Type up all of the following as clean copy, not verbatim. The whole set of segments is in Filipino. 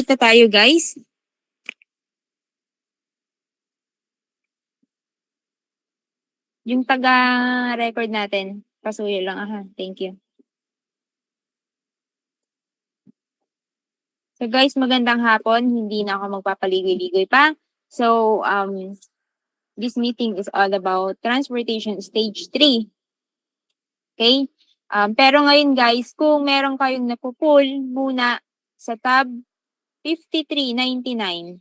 Kita tayo guys. Yung taga-record natin, pasuyo lang aha. Thank you. So guys, magandang hapon. Hindi na ako magpapaligoy-ligoy pa. So, this meeting is all about transportation stage 3. Okay? Pero ngayon guys, kung meron kayong napupull muna sa tab 5399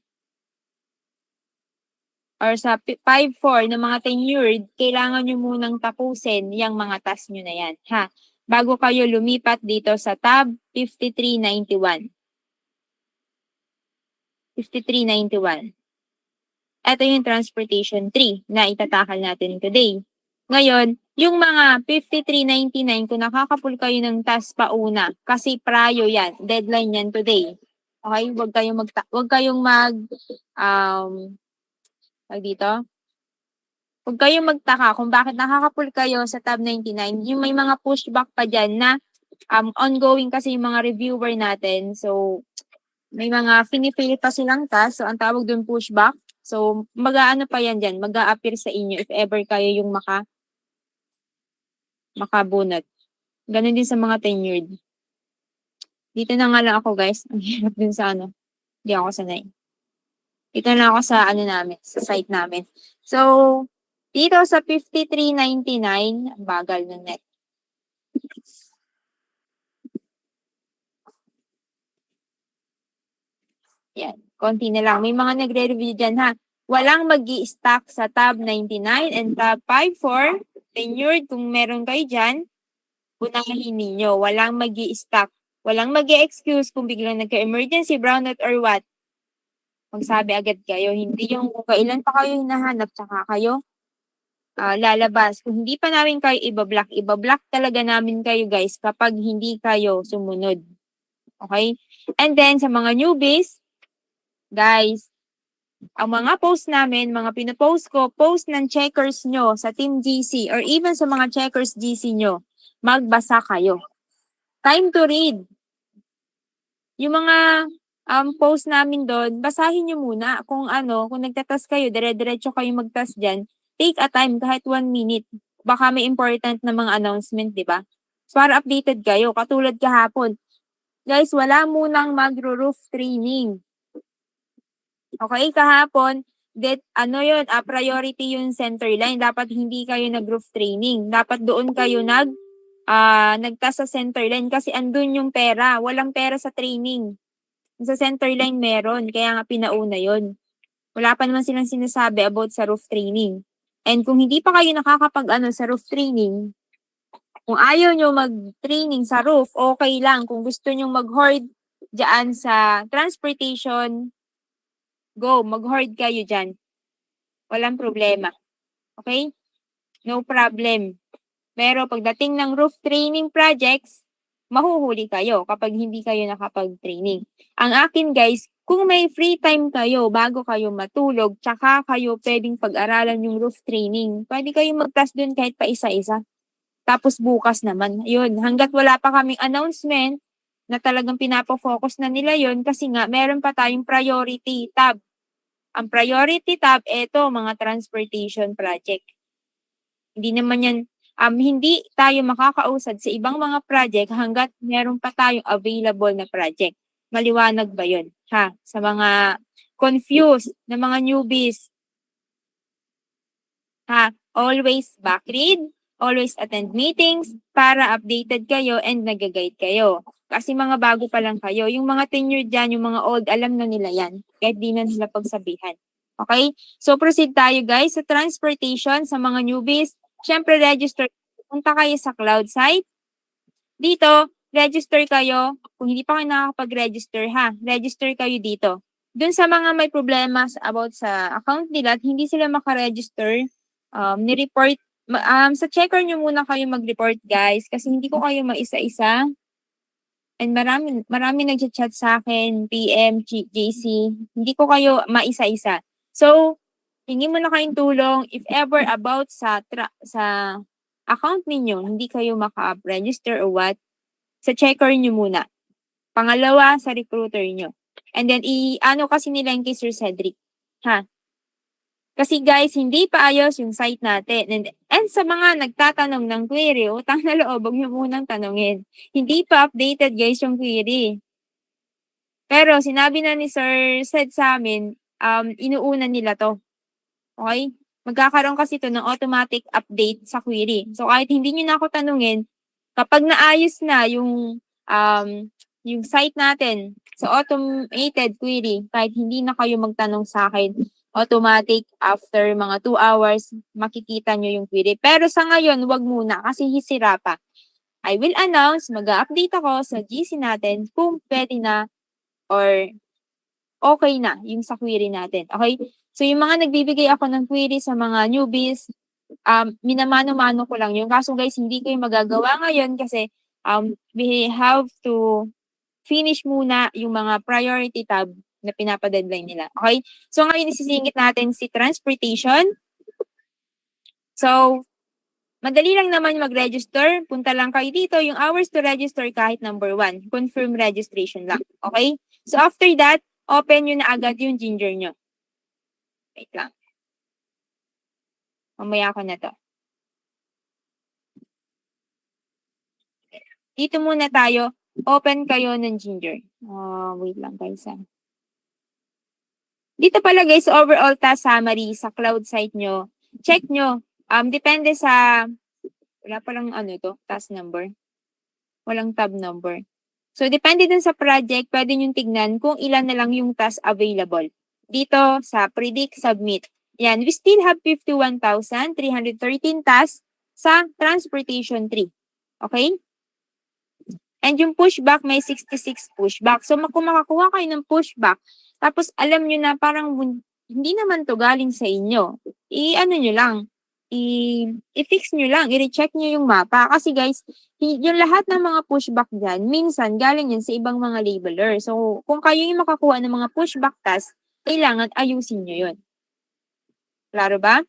or sa 5.4 ng mga tenured, kailangan nyo munang tapusin yung mga task nyo na yan. Ha? Bago kayo lumipat dito sa tab 5391. 5391. Ito yung transportation 3 na itatakal natin today. Ngayon, yung mga 5399, kung nakakapul kayo ng task pauna, kasi prayo yan, deadline yan today. Okay? Huwag kayong dito. Huwag kayong magtaka kung bakit nakakapul kayo sa tab 99. Yung may mga pushback pa dyan na ongoing kasi yung mga reviewer natin. So, may mga finifail pa silang task. So, ang tawag dun pushback. So, mag-aano pa yan dyan. Mag-a-appear sa inyo if ever kayo yung makabunot. Ganun din sa mga tenured. Dito na nga lang ako guys. Ang hirap din sa ano. Hindi ako sanay. Dito na ako sa sa site namin. So, dito sa 5399, ang bagal ng net. Yan, konti na lang. May mga nagre-review dyan ha. Walang mag-i-stack sa tab 99 and tab 54. Tenured, kung meron kayo dyan, unahin ninyo. Walang mag-i-stack. Walang mag-i-excuse kung biglang nagka-emergency, brownout or what. Magsabi agad kayo. Hindi yung kung kailan pa kayo hinahanap, tsaka kayo lalabas. Kung hindi pa namin kayo ibablock talaga namin kayo guys kapag hindi kayo sumunod. Okay? And then sa mga newbies, guys, ang mga post namin, mga pinopost ko, post ng checkers nyo sa Team GC or even sa mga checkers GC nyo, magbasa kayo. Time to read. Yung mga post namin doon, basahin nyo muna kung nagtatas kayo, dire-diretso kayo magtas dyan, take a time kahit 1 minute. Baka may important na mga announcement, di ba? So, para updated kayo, katulad kahapon. Guys, wala munang magro-roof training. Okay, kahapon, priority yung center line. Dapat hindi kayo nag-roof training. Dapat doon kayo nagtas sa center line kasi andun yung pera. Walang pera sa training. Sa center line meron, kaya nga pinauna yon. Wala pa naman silang sinasabi about sa roof training. And kung hindi pa kayo nakakapag sa roof training, kung ayaw nyo mag-training sa roof, okay lang. Kung gusto nyo mag-hoard dyan sa transportation, go, mag-hoard kayo dyan. Walang problema. Okay? No problem. Pero pagdating ng roof training projects, mahuhuli kayo kapag hindi kayo nakapag-training. Ang akin guys, kung may free time kayo bago kayo matulog, tsaka kayo pwedeng pag-aralan yung roof training, pwede kayo mag-task dun kahit pa isa-isa. Tapos bukas naman, yun, hanggat wala pa kaming announcement na talagang pinapofocus na nila yun kasi nga meron pa tayong priority tab. Ang priority tab, eto, mga transportation project. Hindi naman yan, hindi tayo makakausad sa ibang mga project hanggat meron pa tayong available na project. Maliwanag ba yun? Ha? Sa mga confused na mga newbies. Ha? Always backread, always attend meetings para updated kayo and nag-guide kayo. Kasi mga bago pa lang kayo. Yung mga tenured dyan, yung mga old, alam na nila yan. Kahit di na nila pagsabihan. Okay? So proceed tayo guys sa transportation sa mga newbies. Siyempre register. Punta kayo sa cloud site. Dito, register kayo. Kung hindi pa kayo nakakapag-register ha, register kayo dito. Dun sa mga may problema about sa account nila at hindi sila makaregister, ni-report, sa checker nyo muna kayo mag-report guys kasi hindi ko kayo maisa-isa. And marami nag-chat sa akin, PM, JC, hindi ko kayo maisa-isa. So, hingi mo na kayong tulong if ever about sa account ninyo, hindi kayo maka-register or what, sa checker nyo muna. Pangalawa, sa recruiter nyo. And then, i-ano kasi nila yung kay Sir Cedric. Ha? Kasi guys, hindi pa ayos yung site natin. And sa mga nagtatanong ng query, utang na loob, huwag nyo munang tanongin. Hindi pa updated guys yung query. Pero sinabi na ni Sir Sed sa amin, inuuna nila to. Okay? Magkakaroon kasi to ng automatic update sa query. So kahit hindi nyo na ako tanungin, kapag naayos na yung site natin sa automated query, kahit hindi na kayo magtanong sa akin, automatic after mga 2 hours, makikita nyo yung query. Pero sa ngayon, wag muna kasi hisira pa. I will announce, mag-update ako sa GC natin kung pwede na or okay na yung sa query natin. Okay? So yung mga nagbibigay ako ng query sa mga newbies, minamano-mano ko lang yung kaso guys, hindi ko yung magagawa ngayon kasi we have to finish muna yung mga priority tab na pinapa-deadline nila. Okay? So ngayon isisingit natin si transportation. So, madali lang naman mag-register. Punta lang kayo dito. Yung hours to register kahit number 1. Confirm registration lang. Okay? So after that, open nyo na agad yung Ginger nyo. Wait lang. Mamaya ko na to. Dito muna tayo. Open kayo ng Ginger. Wait lang guys. Dito pala guys, overall task summary sa cloud site nyo. Check nyo. Depende sa, wala palang task number. Walang tab number. So, depende dun sa project, pwede nyo tignan kung ilan na lang yung task available. Dito sa Predict Submit. Yan, we still have 51,313 tasks sa Transportation 3. Okay? And yung pushback, may 66 pushback. So, kung makakuha kayo ng pushback, tapos alam nyo na parang hindi naman to galing sa inyo, nyo lang, i-fix nyo lang, i-recheck nyo yung mapa. Kasi guys, yung lahat ng mga pushback dyan, minsan galing yan sa ibang mga labeler. So, kung kayo yung makakuha ng mga pushback task, kailangan ayusin nyo yun. Klaro ba?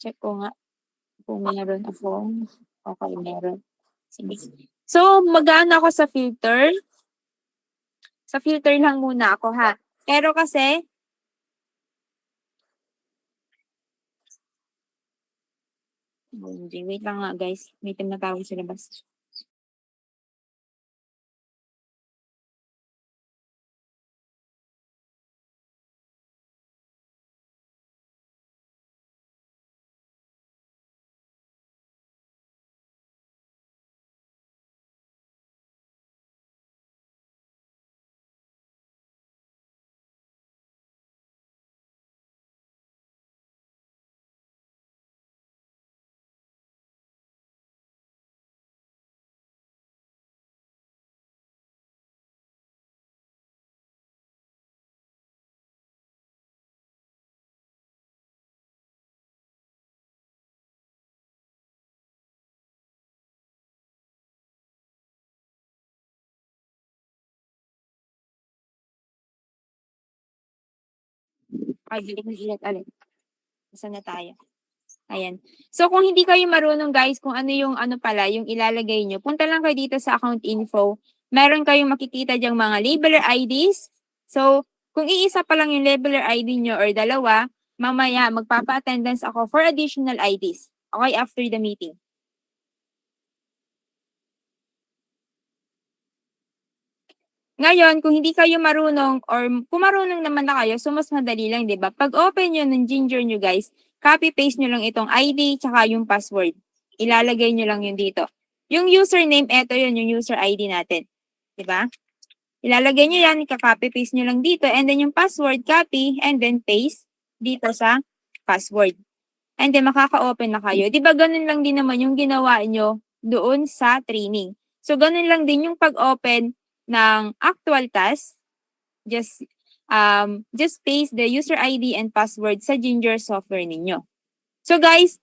Check ko nga kung meron ako. Okay, meron. Sige. So, mag-ano ako sa filter. Sa filter lang muna ako ha. Pero kasi, wait lang nga guys. May tinatawag sa labas. Ay, bilik na ilat ulit. Saan na tayo? Ayan. So, kung hindi kayo marunong guys, kung ano yung yung ilalagay nyo, punta lang kayo dito sa account info. Meron kayong makikita dyang mga labeler IDs. So, kung iisa pa lang yung labeler ID nyo or dalawa, mamaya magpapa-attendance ako for additional IDs. Okay, after the meeting. Ngayon, kung hindi kayo marunong or kung marunong naman na kayo, so mas madali lang, di ba? Pag open nyo ng Ginger nyo guys, copy-paste nyo lang itong ID tsaka yung password. Ilalagay nyo lang yun dito. Yung username, eto yun, yung user ID natin. Di ba? Ilalagay nyo yan, ika-copy-paste nyo lang dito, and then yung password, copy, and then paste dito sa password. And then makaka-open na kayo. Di ba ganun lang din naman yung ginawa nyo doon sa training. So ganun lang din yung pag-open ng actual task. Just paste the user ID and password sa Ginger software ninyo. So guys,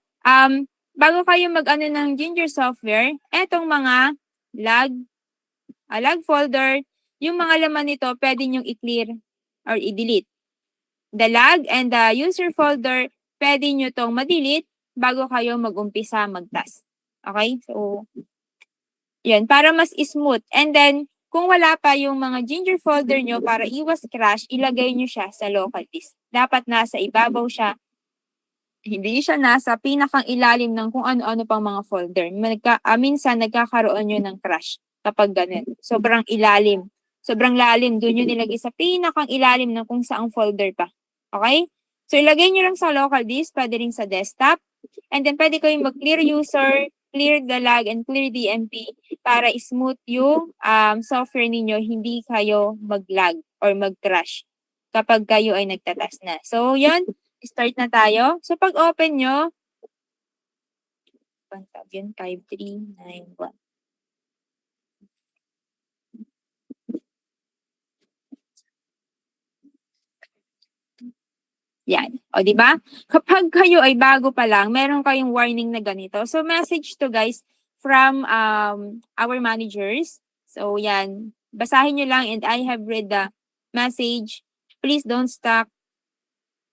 bago kayo mag-ano ng Ginger software, etong mga log folder, yung mga laman nito, pwede nyong i-clear or i-delete. The log and the user folder, pwede nyo tong ma-delete bago kayo mag-umpisa mag-task. Okay? So, yun, para mas smooth. And then, kung wala pa yung mga Ginger folder nyo para iwas crash, ilagay nyo siya sa local disk. Dapat nasa ibabaw siya, hindi siya nasa pinakang ilalim ng kung ano-ano pang mga folder. Minsan nagkakaroon yun ng crash kapag ganun. Sobrang ilalim. Sobrang lalim. Doon yun nilagay sa pinakang ilalim ng kung saang folder pa. Okay? So, ilagay nyo lang sa local disk, pwede rin sa desktop. And then, pwede kayong mag-clear user, clear the lag, and clear DMP para smooth yung software ninyo, hindi kayo mag-lag or mag-crash kapag kayo ay nagtatas na. So, yun. Start na tayo. So, pag open nyo, 5391. Yan. O, di ba? Kapag kayo ay bago pa lang, meron kayong warning na ganito. So, message to guys from our managers. So, yan. Basahin nyo lang and I have read the message. Please don't stop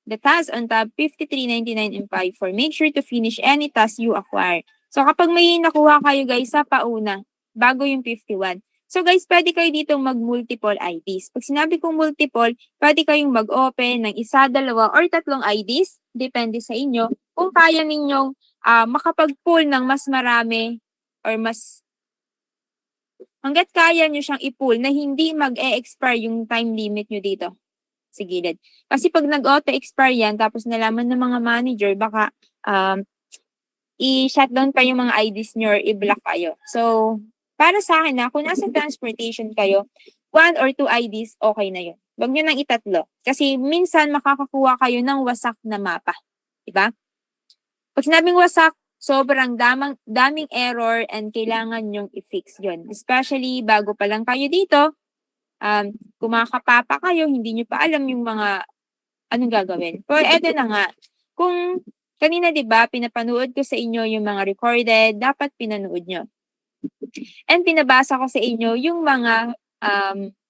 the task on tab 5399 and 54. Make sure to finish any task you acquire. So, kapag may nakuha kayo guys sa pauna, bago yung 51. So guys, pwede kayo dito mag-multiple IDs. Pag sinabi kong multiple, pwede kayong mag-open ng isa, dalawa, or tatlong IDs. Depende sa inyo. Kung kaya ninyong makapag-pull ng mas marami or mas hanggat kaya nyo siyang i-pull na hindi mag-e-expire yung time limit nyo dito sa gilid. Kasi pag nag-auto-expire yan, tapos nalaman ng mga manager, baka i-shutdown pa yung mga IDs nyo or i-block kayo. So, para sa akin na, kung nasa transportation kayo, 1 or 2 IDs, okay na yun. Huwag nyo nang itatlo. Kasi minsan makakakuha kayo ng wasak na mapa. Diba? Pag sinabing wasak, sobrang daming error and kailangan nyong i-fix yun. Especially bago pa lang kayo dito, kumakapapa kayo, hindi nyo pa alam yung mga anong gagawin. Pero eto na nga, kung kanina 'di ba pinapanood ko sa inyo yung mga recorded, dapat pinanood nyo. And pinabasa ko sa inyo yung mga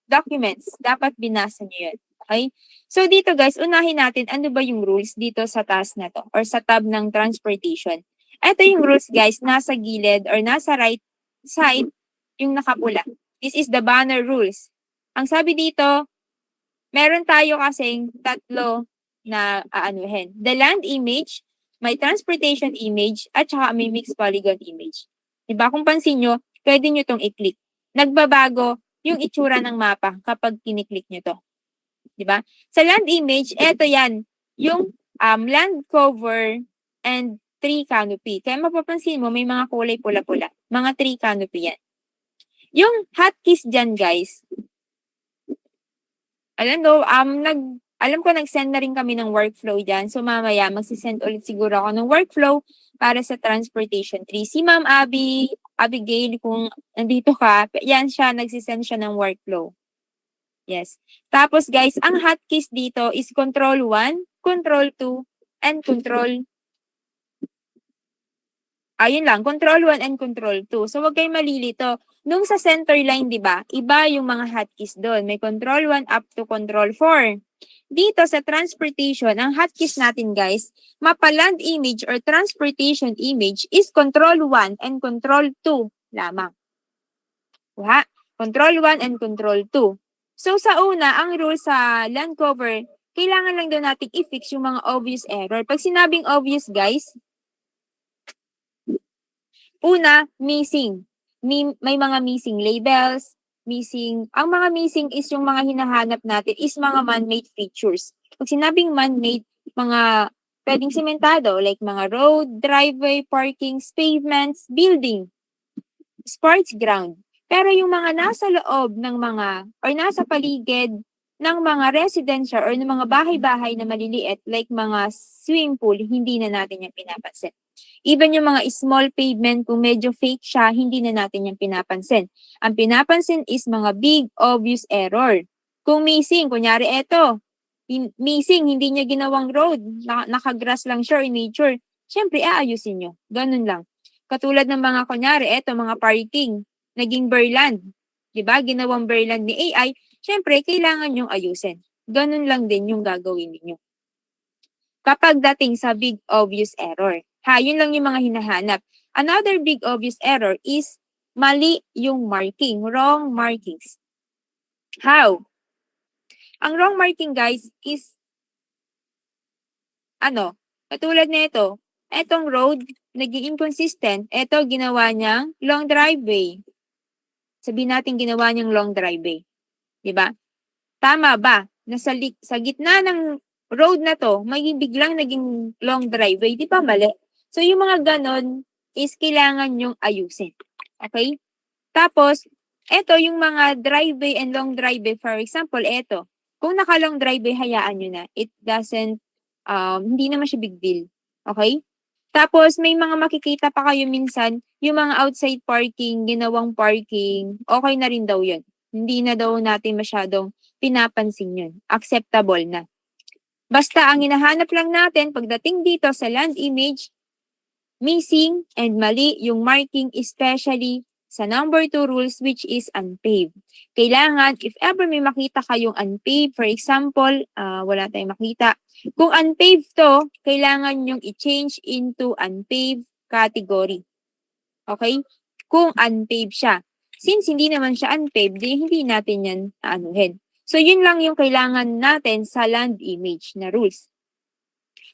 documents, dapat binasa nyo yun. Okay? So dito guys, unahin natin ano ba yung rules dito sa task na to or sa tab ng transportation. Ito yung rules guys, nasa gilid or nasa right side yung nakapula. This is the banner rules. Ang sabi dito, meron tayo kasing tatlo na aanuhin. The land image, may transportation image, at saka may mixed polygon image. Diba? Kung pansin nyo, pwede nyo itong i-click. Nagbabago yung itsura ng mapa kapag kiniklik nyo to. Diba? Sa land image, eto yan, yung land cover and tree canopy. Kaya mapapansin mo, may mga kulay pula-pula. Mga tree canopy yan. Yung hotkeys dyan, guys, alam ko nag-send na rin kami ng workflow dyan. So mamaya magsisend ulit siguro ako ng workflow para sa transportation tree. Si Ma'am Abigail, kung nandito ka, yan siya, nagsisend siya ng workflow. Yes. Tapos guys, ang hotkeys dito is Control 1, Control 2, and Control ayun lang, Control 1 and Control 2. So, huwag kayong malilito. Nung sa center line, di ba, iba yung mga hotkeys doon. May Control 1 up to Control 4. Dito sa transportation, ang hotkeys natin, guys, mapa land image or transportation image is Control 1 and Control 2 lamang. Diba? Control 1 and Control 2. So, sa una, ang rule sa land cover, kailangan lang daw natin i-fix yung mga obvious error. Pag sinabing obvious, guys, una, missing. May mga missing labels, ang mga missing is yung mga hinahanap natin is mga man-made features. Pag sinabing man-made, mga pwedeng sementado, like mga road, driveway, parkings, pavements, building, sports ground. Pero yung mga nasa loob ng mga, or nasa paligid ng mga residential or ng mga bahay-bahay na maliliit, like mga swimming pool, hindi na natin yung pinapansin. Even yung mga small pavement, kung medyo fake siya, hindi na natin yung pinapansin. Ang pinapansin is mga big, obvious error. Kung missing, kunyari eto, missing, hindi niya ginawang road, nakagrass lang siya in nature, syempre, aayusin nyo. Ganun lang. Katulad ng mga, kunyari, eto, mga parking, naging Berland. Diba? Ginawang Berland ni AI, syempre, kailangan yung ayusin. Ganun lang din yung gagawin ninyo. Kapag dating sa big, obvious error. Yun lang yung mga hinahanap. Another big obvious error is mali yung marking, wrong markings. How? Ang wrong marking guys is katulad nito, etong road, naging inconsistent, eto ginawa niyang long driveway. Sabihin natin ginawa niyang long driveway. Diba? Tama ba? Na sa gitna ng road na to, may biglang naging long driveway. Di ba mali? So, yung mga ganon is kailangan yung ayusin. Okay? Tapos, eto yung mga driveway and long driveway. For example, eto. Kung naka-long driveway, hayaan nyo na. It doesn't, hindi naman siya big deal. Okay? Tapos, may mga makikita pa kayo minsan, yung mga outside parking, ginawang parking, okay na rin daw yun. Hindi na daw natin masyadong pinapansin yun. Acceptable na. Basta ang hinahanap lang natin pagdating dito sa land image, missing and mali yung marking, especially sa number 2 rules which is unpaved. Kailangan, if ever may makita kayong unpaved, for example, wala tayong makita. Kung unpaved to, kailangan yung i-change into unpaved category. Okay? Kung unpaved siya. Since hindi naman siya unpaved, hindi natin yan aanuhin. So, yun lang yung kailangan natin sa land image na rules.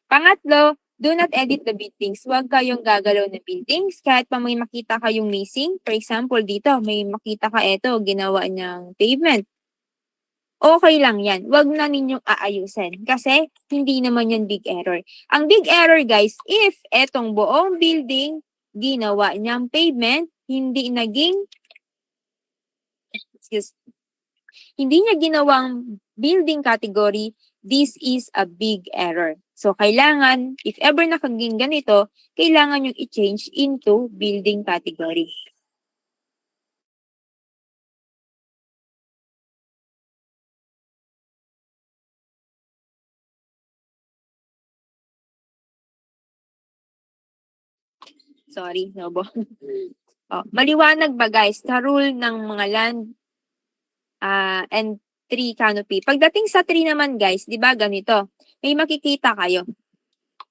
Pangatlo, do not edit the buildings. Huwag kayong gagalaw na buildings. Kahit pa may makita kayong missing. For example, dito, may makita ka ginawa niyang pavement. Okay lang yan. Huwag na ninyong aayusin. Kasi, hindi naman yan big error. Ang big error, guys, if etong buong building, ginawa niyang pavement, hindi niya ginawang building category, this is a big error. So, kailangan, if ever nakaging ganito, kailangan yung i-change into building category. Sorry, Nobo. Maliwanag ba guys sa rule ng mga land and tree canopy? Pagdating sa tree naman guys, di ba ganito? May makikita kayo.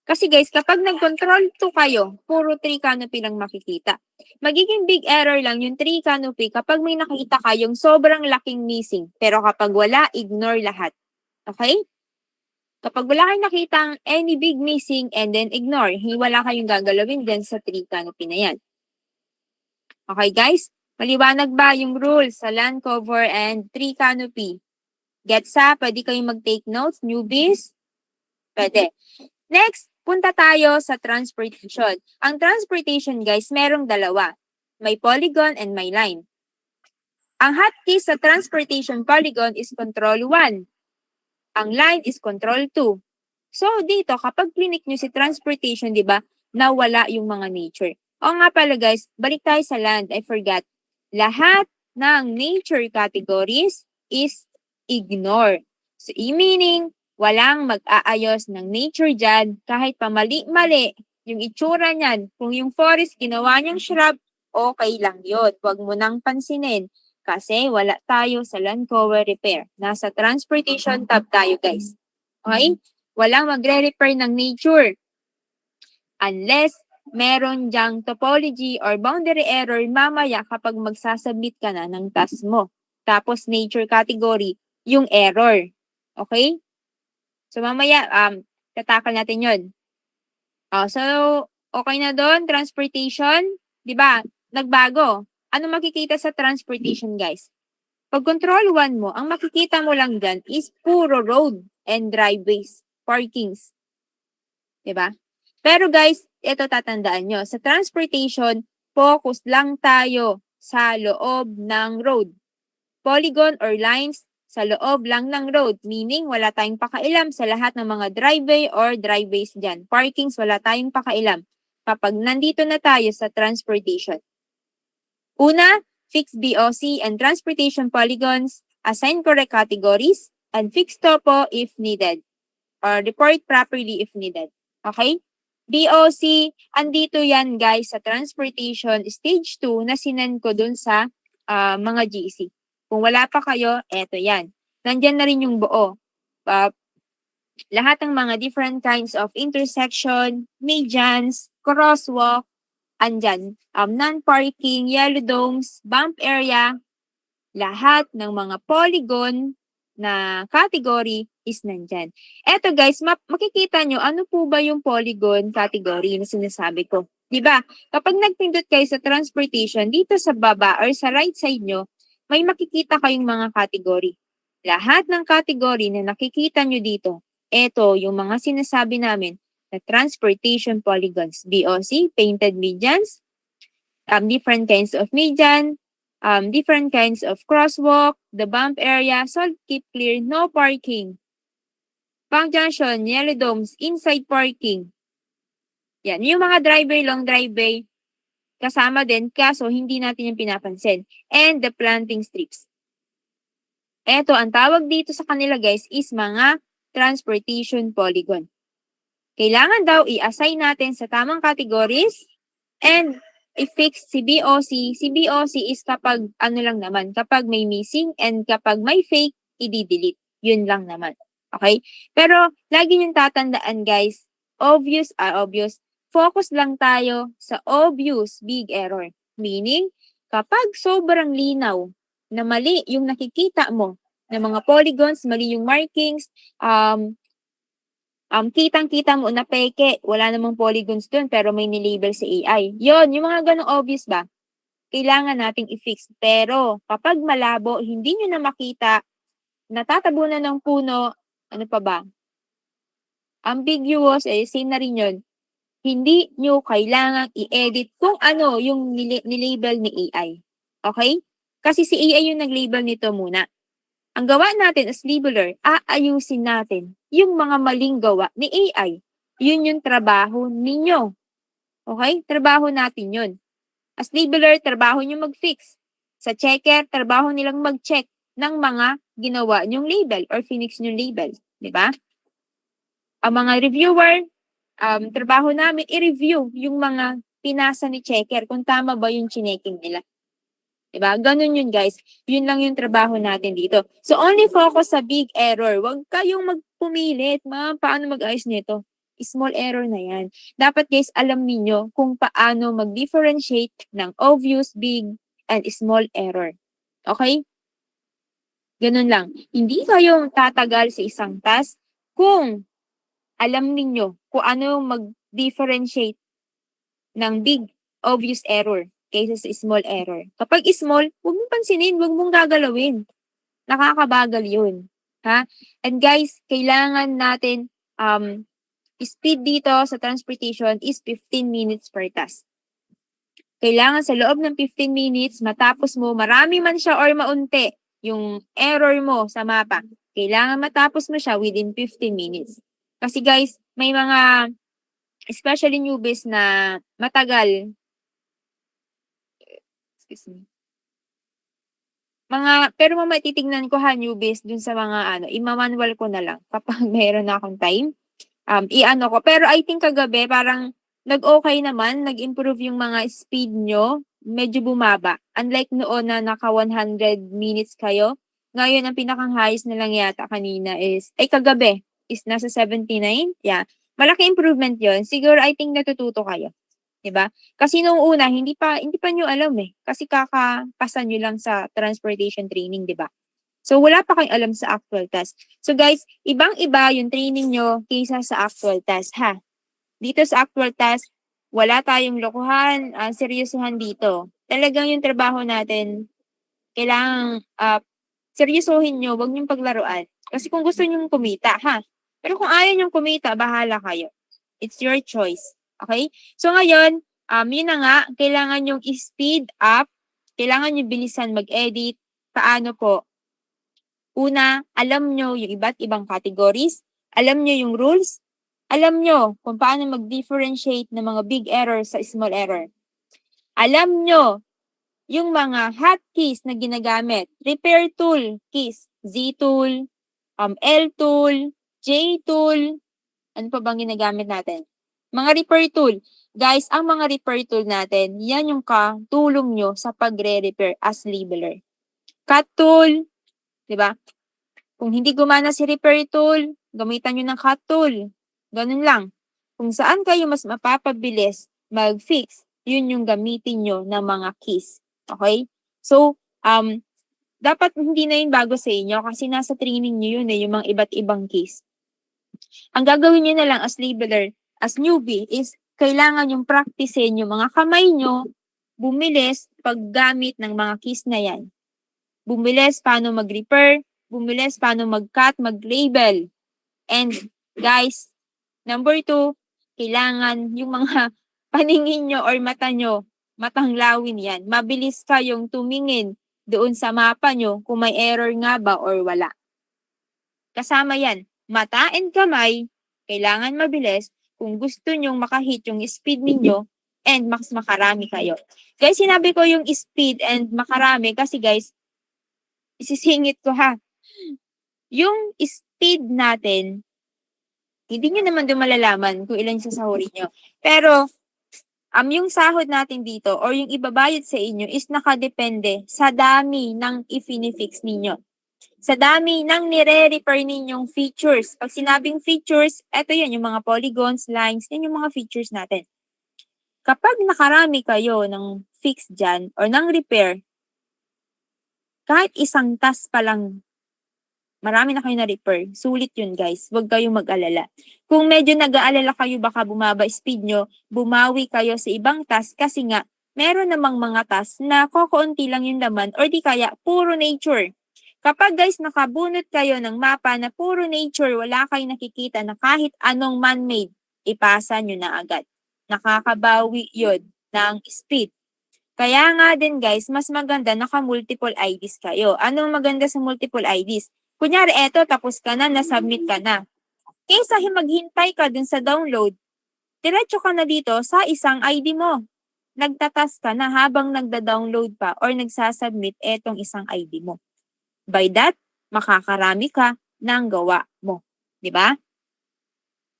Kasi guys, kapag nag-control 2 kayo, puro tree canopy lang makikita. Magiging big error lang yung tree canopy kapag may nakita kayong sobrang laking missing. Pero kapag wala, ignore lahat. Okay? Kapag wala kayong nakitang any big missing and then ignore, wala kayong gagalawin dyan sa tree canopy na yan. Okay guys? Maliwanag ba yung rules sa land cover and tree canopy? Gets sa? Pwede kayong mag-take notes? Newbies? Pwede. Next, punta tayo sa transportation. Ang transportation guys, merong dalawa. May polygon and may line. Ang hotkey sa transportation polygon is control 1. Ang line is control 2. So, dito, kapag clinic nyo si transportation, di ba, nawala yung mga nature. O nga pala guys, balik tayo sa land. I forgot. Lahat ng nature categories is ignore. So, meaning, walang mag-aayos ng nature dyan kahit pa mali-mali yung itsura niyan. Kung yung forest ginawa niyang shrub, okay lang yun. Huwag mo nang pansinin. Kasi wala tayo sa land cover repair. Nasa transportation tab tayo guys. Okay? Walang magre-repair ng nature. Unless meron dyang topology or boundary error mamaya kapag magsasubmit ka na ng task mo. Tapos nature category, yung error. Okay? So mamaya, tatakal natin yun. So, okay na doon, transportation, di ba? Nagbago. Ano makikita sa transportation, guys? Pag control 1 mo, ang makikita mo lang dyan is puro road and driveways, parkings. Diba? Pero guys, ito tatandaan nyo. Sa transportation, focus lang tayo sa loob ng road. Polygon or lines sa loob lang ng road. Meaning, wala tayong pakailam sa lahat ng mga driveway or driveways dyan. Parkings, wala tayong pakailam. Kapag nandito na tayo sa transportation. Una, fix BOC and transportation polygons, assign correct categories, and fix topo if needed. Or report properly if needed. Okay? BOC, andito yan guys sa transportation stage 2 na sinend ko dun sa mga GC. Kung wala pa kayo, eto yan. Nandyan na rin yung buo. Lahat ng mga different kinds of intersection, medians, crosswalk, andyan. Non-parking, yellow domes, bump area, lahat ng mga polygon na category is nandyan. Eto guys, makikita nyo, ano po ba yung polygon category na sinasabi ko? Diba? Kapag nagpindot kayo sa transportation, dito sa baba or sa right side nyo, may makikita kayong mga category. Lahat ng category na nakikita nyo dito, eto yung mga sinasabi namin na transportation polygons. BOC, painted medians, different kinds of median, different kinds of crosswalk, the bump area, salt keep clear, no parking. Pang junction, yellow domes, inside parking. Yan, yung mga driveway, long driveway, kasama din, kaso hindi natin yung pinapansin. And the planting strips. Eto, ang tawag dito sa kanila guys is mga transportation polygon. Kailangan daw i-assign natin sa tamang categories and i-fix si BOC. Si BOC is kapag ano lang naman, kapag may missing and kapag may fake, i-delete. Yun lang naman. Okay? Pero lagi niyong tatandaan guys, obvious. Focus lang tayo sa obvious big error. Meaning, kapag sobrang linaw na mali yung nakikita mo ng mga polygons, mali yung markings, kitang-kita mo na peke, wala namang polygons dun pero may nilabel si AI. Yon, yung mga ganong obvious ba? Kailangan nating i-fix. Pero kapag malabo, hindi nyo na makita, natatabunan ng puno, ano pa ba? Ambiguous, same na rin yun. Hindi nyo kailangang i-edit kung ano yung nilabel ni AI. Okay? Kasi si AI yung nag-label nito muna. Ang gawa natin as labeler, aayusin natin yung mga maling gawa ni AI. Yun yung trabaho ninyo. Okay? Trabaho natin yun. As labeler, trabaho nyo mag-fix. Sa checker, trabaho nilang mag-check ng mga ginawa nyong label or finix nyong label. Diba? Ang mga reviewer, trabaho namin i-review yung mga pinasa ni checker kung tama ba yung chineking nila. Diba? Ganun yun guys. Yun lang yung trabaho natin dito. So only focus sa big error. Huwag kayong magpumilit. Paano mag-ayos nito? Small error na yan. Dapat guys, alam niyo kung paano mag-differentiate ng obvious, big, and small error. Okay? Ganun lang. Hindi kayo tatagal sa isang task kung alam niyo kung ano mag-differentiate ng big, obvious error kaysa sa small error. Kapag small, huwag mong pansinin, huwag mong gagalawin. Nakakabagal yun. Ha? And guys, kailangan natin, speed dito sa transportation is 15 minutes per task. Kailangan sa loob ng 15 minutes, matapos mo, marami man siya or maunti, yung error mo sa mapa, kailangan matapos mo siya within 15 minutes. Kasi guys, may mga, especially newbies na matagal, excuse me. Pero mamaya titignan ko newbies dun sa mga ima-manual ko na lang kapag mayroon na akong time. I-ano ko. Pero I think kagabi parang nag-okay naman, nag-improve yung mga speed nyo, medyo bumaba. Unlike noon na naka 100 minutes kayo, ngayon ang pinakang highest na lang yata kanina is, kagabi is nasa 79. Yeah. Malaki improvement yon. Siguro I think natututo kayo. Diba? Kasi nung una, hindi pa nyo alam kasi kakapasa nyo lang sa transportation training, diba? So, wala pa kayong alam sa actual task. So, guys, ibang-iba yung training nyo kaysa sa actual task, ha? Dito sa actual task, wala tayong lokohan, seryosohan dito. Talagang yung trabaho natin, kailangang seryosohin nyo, wag nyong paglaruan. Kasi kung gusto nyong kumita, ha? Pero kung ayaw nyong kumita, bahala kayo. It's your choice. Okay? So ngayon, yun na nga, kailangan yung speed up, kailangan yung bilisan mag-edit. Paano po? Una, alam nyo yung iba't ibang categories, alam nyo yung rules, alam nyo kung paano mag-differentiate ng mga big error sa small error. Alam nyo yung mga hotkeys na ginagamit, repair tool keys, Z tool, L tool, J tool, ano pa bang ginagamit natin? Mga repair tool. Guys, ang mga repair tool natin, yan yung katulong nyo sa pagre-repair as labeler. Cut tool, di ba? Kung hindi gumana si repair tool, gamitan nyo ng cut tool. Ganun lang. Kung saan kayo mas mapapabilis mag-fix, yun yung gamitin nyo ng mga keys. Okay? So, dapat hindi na yun bago sa inyo kasi nasa training nyo yun yung mga iba't ibang case. Ang gagawin nyo na lang as labeler, as newbie, is kailangan yung practicein yung mga kamay nyo, bumilis paggamit ng mga keys na yan. Bumilis paano mag-repair, bumilis paano mag-cut, mag-label. And guys, number 2, kailangan yung mga paningin nyo or mata nyo, matanglawin yan. Mabilis kayong tumingin doon sa mapa nyo kung may error nga ba or wala. Kasama yan, mata and kamay, kailangan mabilis kung gusto nyong makahit yung speed ninyo and mas makarami kayo. Guys, sinabi ko yung speed and makarami kasi guys, isisingit ko ha. Yung speed natin, hindi nyo naman doon malalaman kung ilan sasahurin nyo. Pero, yung sahod natin dito or yung ibabayad sa inyo is nakadepende sa dami ng ifinifix ninyo. Sa dami ng nire-refer ninyong features. Pag sinabing features, eto yan, yung mga polygons, lines, yan yung mga features natin. Kapag nakarami kayo ng fix dyan or ng repair, kahit isang task pa lang, marami na kayo na-repair. Sulit yun guys. Huwag kayong mag-alala. Kung medyo nag-aalala kayo, baka bumaba speed nyo, bumawi kayo sa ibang task kasi nga, meron namang mga task na kokonti lang yung laman or di kaya puro nature. Kapag guys nakabunot kayo ng mapa na puro nature, wala kayong nakikita na kahit anong man-made, ipasa nyo na agad. Nakakabawi yun ng speed. Kaya nga din guys, mas maganda naka-multiple IDs kayo. Anong maganda sa multiple IDs? Kunyari, eto, tapos ka na, nasubmit ka na. Kaysa maghintay ka dun sa download, diretso ka na dito sa isang ID mo. Nagtatas ka na habang nagda-download pa or nagsasubmit etong isang ID mo. By that, makakarami ka ng gawa mo. Diba?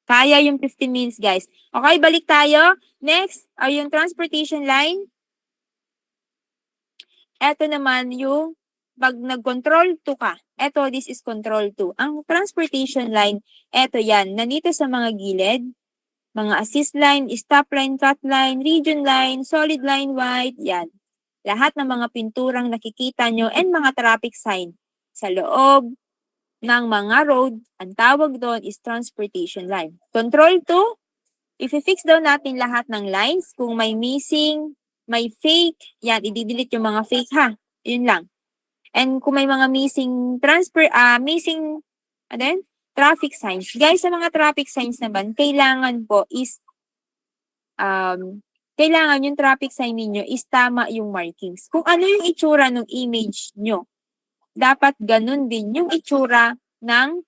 Kaya yung 15 minutes, guys. Okay, balik tayo. Next, ay yung transportation line. Ito naman yung pag nag-control 2 ka. Ito, this is control 2. Ang transportation line, ito yan. Nandito sa mga gilid, mga assist line, stop line, cut line, region line, solid line, white, yan. Lahat ng mga pinturang nakikita nyo and mga traffic sign sa loob ng mga road, ang tawag doon is transportation line. Control 2, i-fix daw natin lahat ng lines. Kung may missing, may fake, yan, i-delete yung mga fake ha. Yun lang. And kung may mga missing traffic signs. Guys, sa mga traffic signs naman, kailangan po is, kailangan yung traffic sign ninyo is tama yung markings. Kung ano yung itsura ng image nyo, dapat ganun din yung itsura ng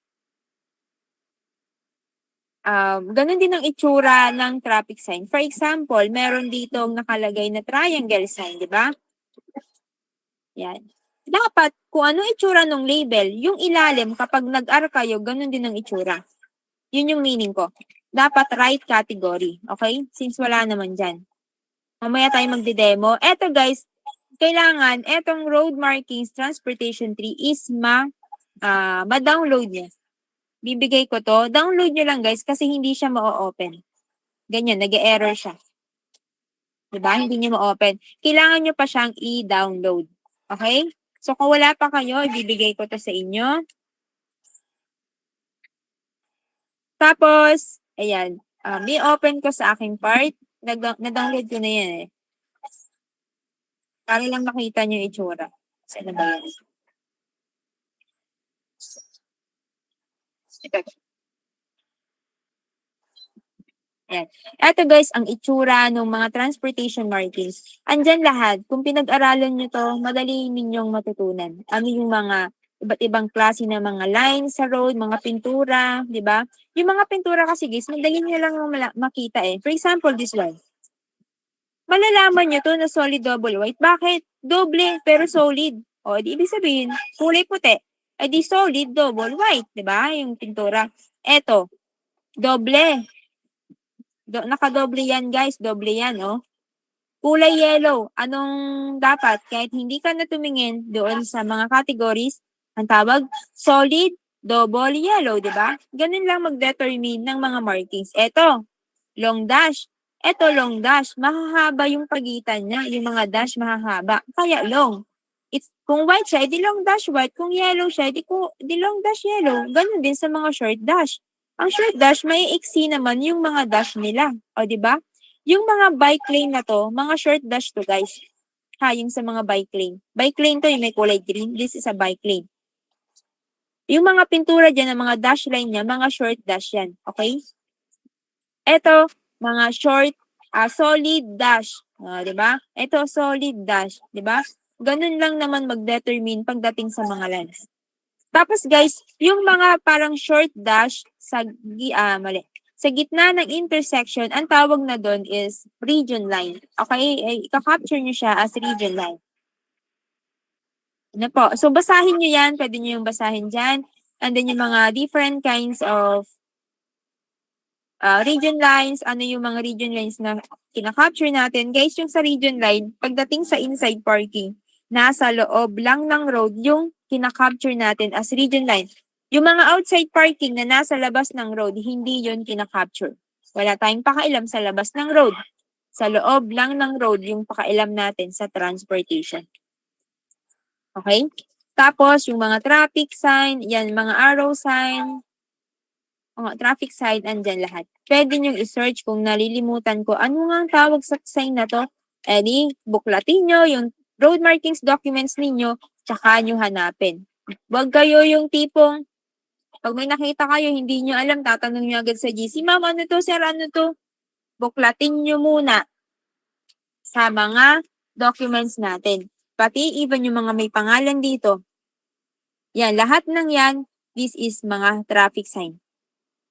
traffic sign. For example, meron ditong nakalagay na triangle sign, di ba? Yan. Dapat, kung ano itsura ng label, yung ilalim, kapag nag-R kayo, ganun din ang itsura. Yun yung meaning ko. Dapat right category. Okay? Since wala naman dyan. Mamaya tayo magde-demo. Eto guys, kailangan, etong road markings transportation tree is ma-download niya. Bibigay ko to. Download nyo lang guys kasi hindi siya ma-open. Ganyan, nag-error siya. Diba? Hindi nyo ma-open. Kailangan nyo pa siyang i-download. Okay? So, kung wala pa kayo, ibibigay ko to sa inyo. Tapos, ayan. I-open ko sa aking part. Na-download ko na yan eh. Para lang makita nyo yung itsura. Saan na ba yan? Ito. Ayan. Ito guys, ang itsura ng mga transportation markings. Andyan lahat. Kung pinag-aralan nyo to, madali ninyong matutunan. Ano yung mga iba't ibang klase ng mga lines sa road, mga pintura, di ba? Yung mga pintura kasi guys, madali nyo lang makita eh. For example, this one. Malalaman nyo to na solid double white. Bakit? Doble pero solid. O, di ibig sabihin, kulay puti. E di solid double white, di ba? Yung pintura. Eto, doble. Nakadoble yan guys, doble yan, oh. Kulay yellow, anong dapat? Kahit hindi ka na tumingin doon sa mga categories, ang tawag, solid, double yellow, di ba? Ganun lang mag-determine ng mga markings. Eto, long dash. Eto, long dash. Mahahaba yung pagitan niya. Yung mga dash mahahaba. Kaya long. kung white siya, edi long dash white. Kung yellow siya, edi long dash yellow. Ganun din sa mga short dash. Ang short dash, may iksi naman yung mga dash nila. O, di ba? Yung mga bike lane na to, mga short dash to, guys. Ha, yung sa mga bike lane. Bike lane to, yung may kulay green. This is a bike lane. Yung mga pintura dyan, ng mga dash line niya, mga short dash yan. Okay? Ito, mga short, solid dash. Di ba? Ito, solid dash. Di ba? Ganun lang naman mag-determine pagdating sa mga lines. Tapos guys, yung mga parang short dash mali. Sa gitna ng intersection, ang tawag na doon is region line. Okay? Ika-capture nyo siya as region line. Ano po? So, basahin nyo yan. Pwede nyo yung basahin dyan. And then yung mga different kinds of region lines. Ano yung mga region lines na kina-capture natin. Guys, yung sa region line, pagdating sa inside parking, nasa loob lang ng road yung kina-capture natin as region line. Yung mga outside parking na nasa labas ng road, hindi yun kina-capture. Wala tayong pakailam sa labas ng road. Sa loob lang ng road yung pakailam natin sa transportation. Okay? Tapos, yung mga traffic sign, yan, mga arrow sign, mga traffic sign, andyan lahat. Pwede nyo i-search kung nalilimutan ko. Ano nga ang tawag sa sign na to? Buklatin nyo yung road markings documents ninyo, tsaka nyo hanapin. Huwag kayo yung tipong, pag may nakita kayo, hindi nyo alam, tatanong nyo agad sa GC, ma'am, ano to, sir, ano to? Buklatin nyo muna sa mga documents natin. Pati even yung mga may pangalan dito. Yan, lahat ng yan, this is mga traffic sign.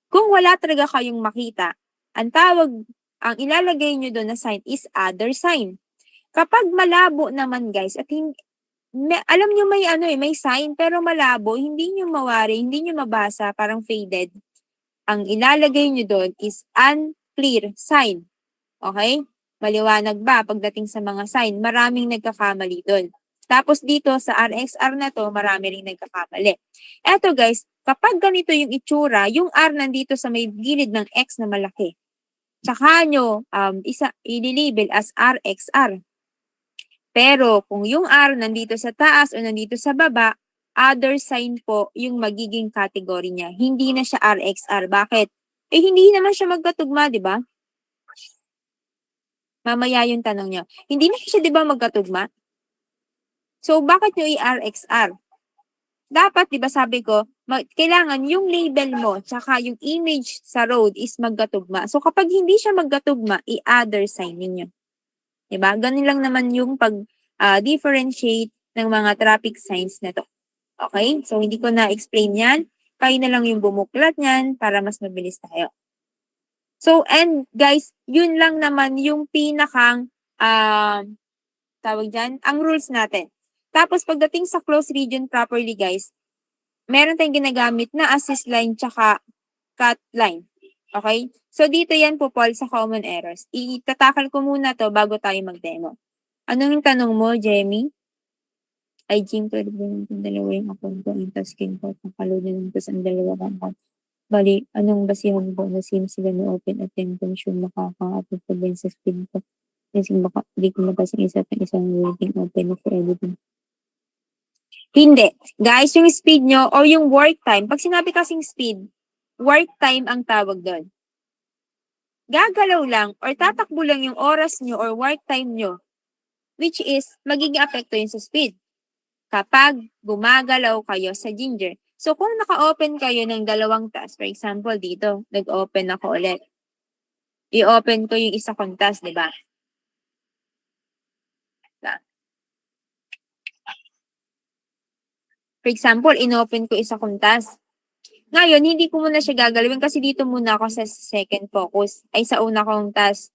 Kung wala talaga kayong makita, ang ilalagay nyo doon na sign is other sign. Kapag malabo naman guys, at alam nyo may sign pero malabo, hindi nyo mawari, hindi nyo mabasa, parang faded. Ang ilalagay nyo doon is unclear sign. Okay? Maliwanag ba pagdating sa mga sign? Maraming nagkakamali doon. Tapos dito sa RXR na to, marami ring nagkakamali. Eto guys, kapag ganito yung itsura, yung R nandito sa may gilid ng X na malaki. Tsaka nyo ililabel as RXR. Pero kung yung R nandito sa taas o nandito sa baba, other sign po yung magiging category niya. Hindi na siya RXR. Bakit? Hindi naman siya magkatugma, di ba? Mamaya yung tanong niyo. Hindi na siya, di ba, magkatugma? So, bakit nyo i-RXR? Dapat, di ba sabi ko, kailangan yung label mo tsaka yung image sa road is magkatugma. So, kapag hindi siya magkatugma, i-other sign ninyo. Di ba? Ganun lang naman yung pag-differentiate ng mga traffic signs na to. Okay? So, hindi ko na-explain yan. Kayo na lang yung bumuklat niyan para mas mabilis tayo. So, and guys, yun lang naman yung pinakang tawag dyan, ang rules natin. Tapos, pagdating sa closed region properly, guys, meron tayong ginagamit na assist line tsaka cut line. Okay? So, dito yan po, Paul, sa common errors. Itatakal ko muna to bago tayo mag-demo. Anong tanong mo, Jemmy? Ay, Jim, pwede ba natin dalawa yung account ko? Ang tasking ko, pakaload na lang sa dalawa account. Bali, anong basihan ko na SIM sila na open at intention makaka-upload pa ba sa speed ko? Kasi baka hindi ko matas ang isa at isang waiting open for editing. Hindi. Guys, yung speed nyo o yung work time, pag sinabi kasing speed, work time ang tawag doon. Gagalaw lang or tatakbo lang yung oras nyo or work time nyo, which is magiging apekto yun sa speed kapag gumagalaw kayo sa Ginger. So, kung naka-open kayo ng dalawang task, for example, dito, nag-open ako ulit. I-open ko yung isa kong task, di ba? For example, in-open ko isa kong task. Ngayon, hindi ko muna siya gagalawin kasi dito muna ako sa second focus, ay sa una kong task.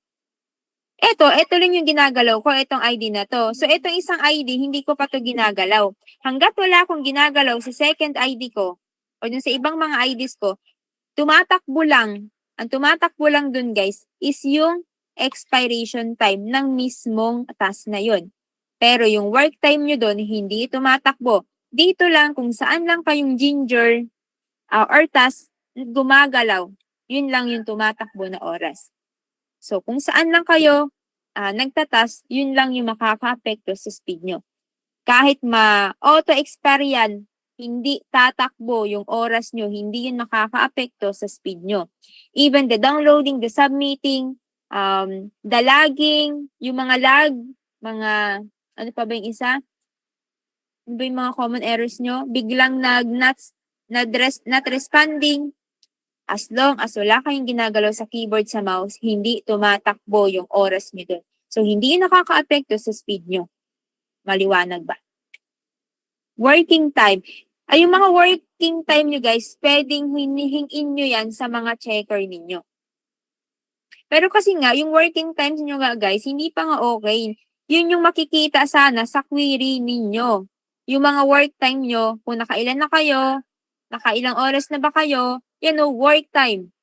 Ito rin yung ginagalaw ko, itong ID na to. So, itong isang ID, hindi ko pa to ginagalaw. Hanggat wala akong ginagalaw sa second ID ko, o dun sa ibang mga IDs ko, tumatakbo lang. Ang tumatakbo lang dun, guys, is yung expiration time ng mismong task na yun. Pero yung work time nyo dun, hindi tumatakbo. Dito lang, kung saan lang kayong Ginger or task gumagalaw, yun lang yung tumatakbo na oras. So, kung saan lang kayo nagtatas, yun lang yung makaka-apekto sa speed nyo. Kahit ma-auto-expire yan, hindi tatakbo yung oras nyo, hindi yun nakaka-apekto sa speed nyo. Even the downloading, the submitting, the lagging, yung mga lag, mga, ano pa ba yung isa? Ano ba yung mga common errors nyo? Biglang not responding. As long as wala kayong ginagalaw sa keyboard sa mouse, hindi tumatakbo yung oras nyo doon. So, hindi yun nakaka-apekto sa speed nyo. Maliwanag ba? Working time. Ay, yung mga working time nyo guys, pwedeng hinihingin nyo yan sa mga checker ninyo. Pero kasi nga, yung working times nyo nga guys, hindi pa nga okay. Yun yung makikita sana sa query ninyo. Yung mga work time nyo, kung nakailan na kayo, nakailang oras na ba kayo, yan o, work time.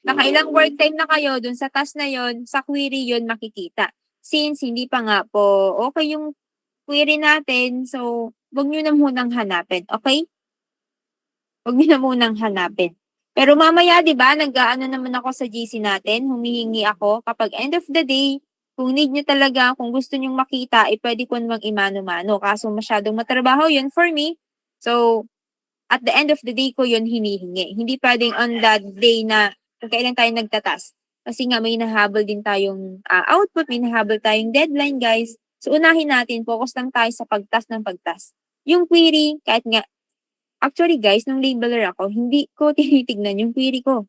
Nakailang work time na kayo dun sa task na yon, sa query yon makikita. Since hindi pa nga po okay yung query natin, so wag nyo na munang hanapin, okay? Wag nyo na munang hanapin. Pero mamaya, di ba, nag-aano naman ako sa GC natin, humihingi ako kapag end of the day, kung need nyo talaga, kung gusto nyong makita, pwede ko namang imano-mano. Kaso masyadong matrabaho yun for me. So, at the end of the day ko yun hinihingi. Hindi pwedeng on that day na kung kailan tayo nagtatas. Kasi nga may nahabol din tayong output, may nahabol tayong deadline, guys. So, unahin natin, focus lang tayo sa pagtas ng pagtas. Yung query, kahit nga, actually guys, nung labeler ako, hindi ko tinitignan yung query ko.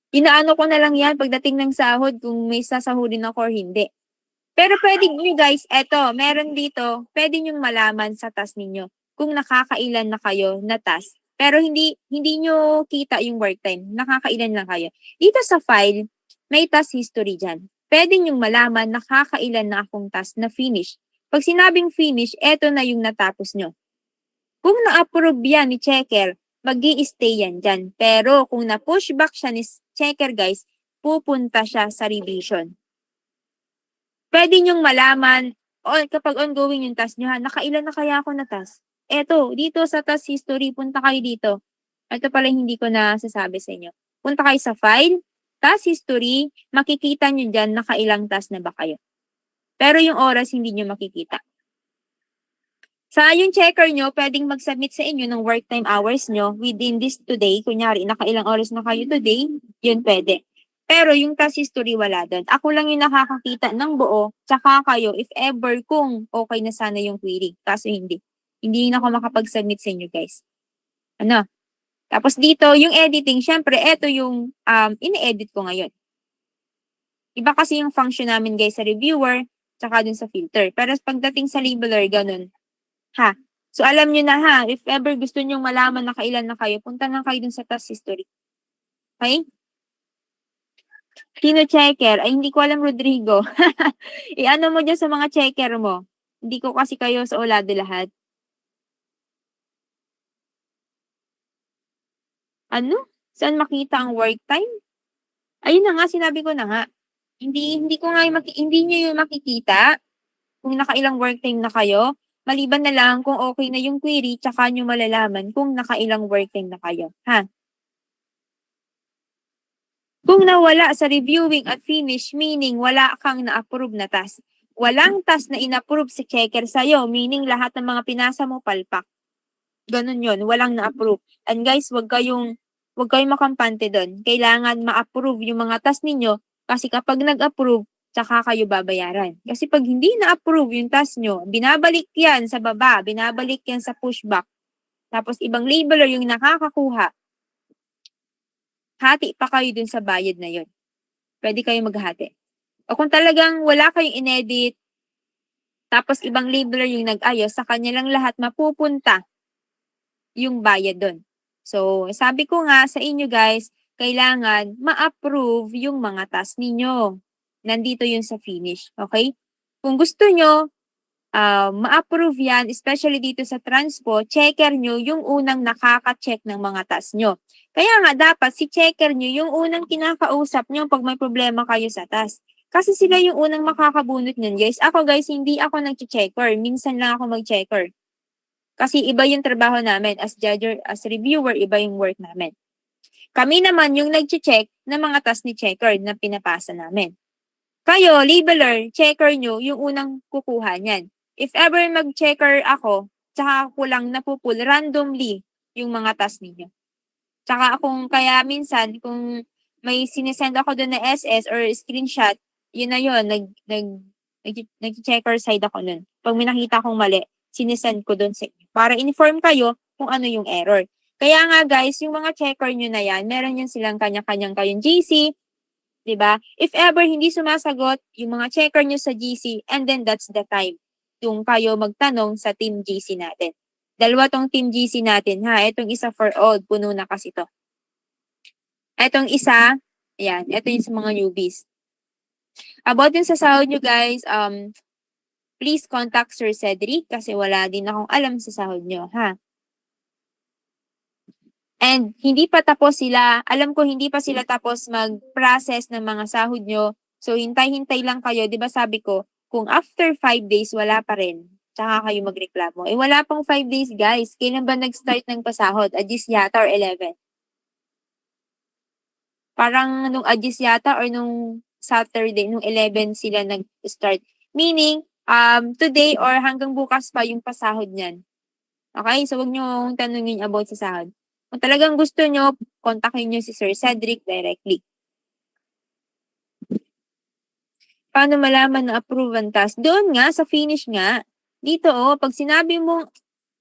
Inaano ko na lang yan pagdating ng sahod kung may sasahurin ako or hindi. Pero pwede nyo guys, eto, meron dito, pwede nyo malaman sa task ninyo kung nakakailan na kayo na task. Pero hindi nyo kita yung work time. Nakakailan lang kayo. Dito sa file, may task history dyan. Pwede nyo malaman nakakailan na akong task na finish. Pag sinabing finish, eto na yung natapos nyo. Kung na-approve yan ni checker, mag-i-stay yan dyan. Pero kung na-pushback siya ni checker guys, pupunta siya sa revision. Pwede nyong malaman kapag ongoing yung task nyo, nakailan na kaya ako na task? Eto, dito sa task history, punta kayo dito. Ito pala hindi ko na sasabi sa inyo. Punta kayo sa file, task history, makikita nyo dyan nakailang task na ba kayo. Pero yung oras hindi nyo makikita. Sa yung checker nyo, pwedeng mag-submit sa inyo ng work time hours nyo within this today. Kunyari, nakailang oras na kayo today, yun pwede. Pero yung task history, wala doon. Ako lang yung nakakakita ng buo, tsaka kayo, if ever, kung okay na sana yung query. Kaso hindi. Hindi na ako makapag-submit sa inyo, guys. Ano? Tapos dito, yung editing, syempre, eto yung ini-edit ko ngayon. Iba kasi yung function namin, guys, sa reviewer, tsaka dun sa filter. Pero pagdating sa labeler, ganun. Ha? So, alam nyo na ha, if ever gusto nyong malaman na kailan na kayo, punta na kayo dun sa task history. Okay? Sino checker? Ay, hindi ko alam, Rodrigo. I-ano mo dyan sa mga checker mo. Hindi ko kasi kayo sa ulado lahat. Ano? Saan makita ang work time? Ayun na nga, sinabi ko na nga. Hindi ko nga hindi nyo yung makikita kung nakailang work time na kayo. Maliban na lang kung okay na yung query, tsaka nyo malalaman kung nakailang work time na kayo. Ha? Kung nawala sa reviewing at finish, meaning wala kang na-approve na task. Walang task na in-approve si checker sa'yo, meaning lahat ng mga pinasa mo palpak. Ganun yon, walang na-approve. And guys, wag kayong makampante doon. Kailangan ma-approve yung mga task ninyo kasi kapag nag-approve, tsaka kayo babayaran. Kasi pag hindi na-approve yung task nyo, binabalik yan sa baba, binabalik yan sa pushback. Tapos ibang labeler yung nakakakuha, hati pa kayo dun sa bayad na yon. Pwede kayo maghati. O kung talagang wala kayong inedit, tapos ibang labeler yung nag-ayos, sa kanya lang lahat mapupunta yung bayad doon. So, sabi ko nga sa inyo guys, kailangan ma-approve yung mga task ninyo. Nandito yun sa finish. Okay? Kung gusto nyo, ma-approve yan, especially dito sa transpo, checker nyo yung unang nakaka-check ng mga task nyo. Kaya nga dapat si checker nyo yung unang kinakausap nyo pag may problema kayo sa task. Kasi sila yung unang makakabunot nun, guys. Ako, guys, hindi ako nag-checker. Minsan lang ako mag-checker. Kasi iba yung trabaho namin. As judger, as reviewer, iba yung work namin. Kami naman yung nag-check ng mga task ni checker na pinapasa namin. Kayo, labeler, checker nyo, yung unang kukuha niyan. If ever mag-checker ako, tsaka ako lang napupul randomly yung mga task ninyo. Tsaka kaya minsan, kung may sinesend ako doon na SS or screenshot, yun na yun, nag-checker side ako nun. Pag may nakita akong mali, sinesend ko doon sa inyo. Para inform kayo kung ano yung error. Kaya nga guys, yung mga checker nyo na yan, meron yan silang kanya-kanyang kayong GC, diba? If ever hindi sumasagot yung mga checker nyo sa GC, and then that's the time yung kayo magtanong sa team GC natin. Dalawa tong team GC natin ha. Itong isa for all, puno na kasi to. Itong isa, ayan, ito yung sa mga newbies. About din sa sahod nyo guys, please contact Sir Cedric kasi wala din akong alam sa sahod nyo, ha? And hindi pa tapos sila, alam ko hindi pa sila tapos mag-process ng mga sahod nyo. So hintay-hintay lang kayo, 'di ba sabi ko, kung after 5 days wala pa rin, tsaka kayo magreklamo. Eh wala pang 5 days guys, kailan ba nag-start ng pasahod? Adis yata or 11? Parang nung Adis yata or nung Saturday, nung 11 sila nag-start. Meaning, today or hanggang bukas pa yung pasahod niyan. Okay? So, wag nyo tanungin about sa sahod. Kung talagang gusto nyo, kontakin nyo si Sir Cedric directly. Paano malaman na approve ang task? Doon nga, sa finish nga. Dito, pag sinabi mo,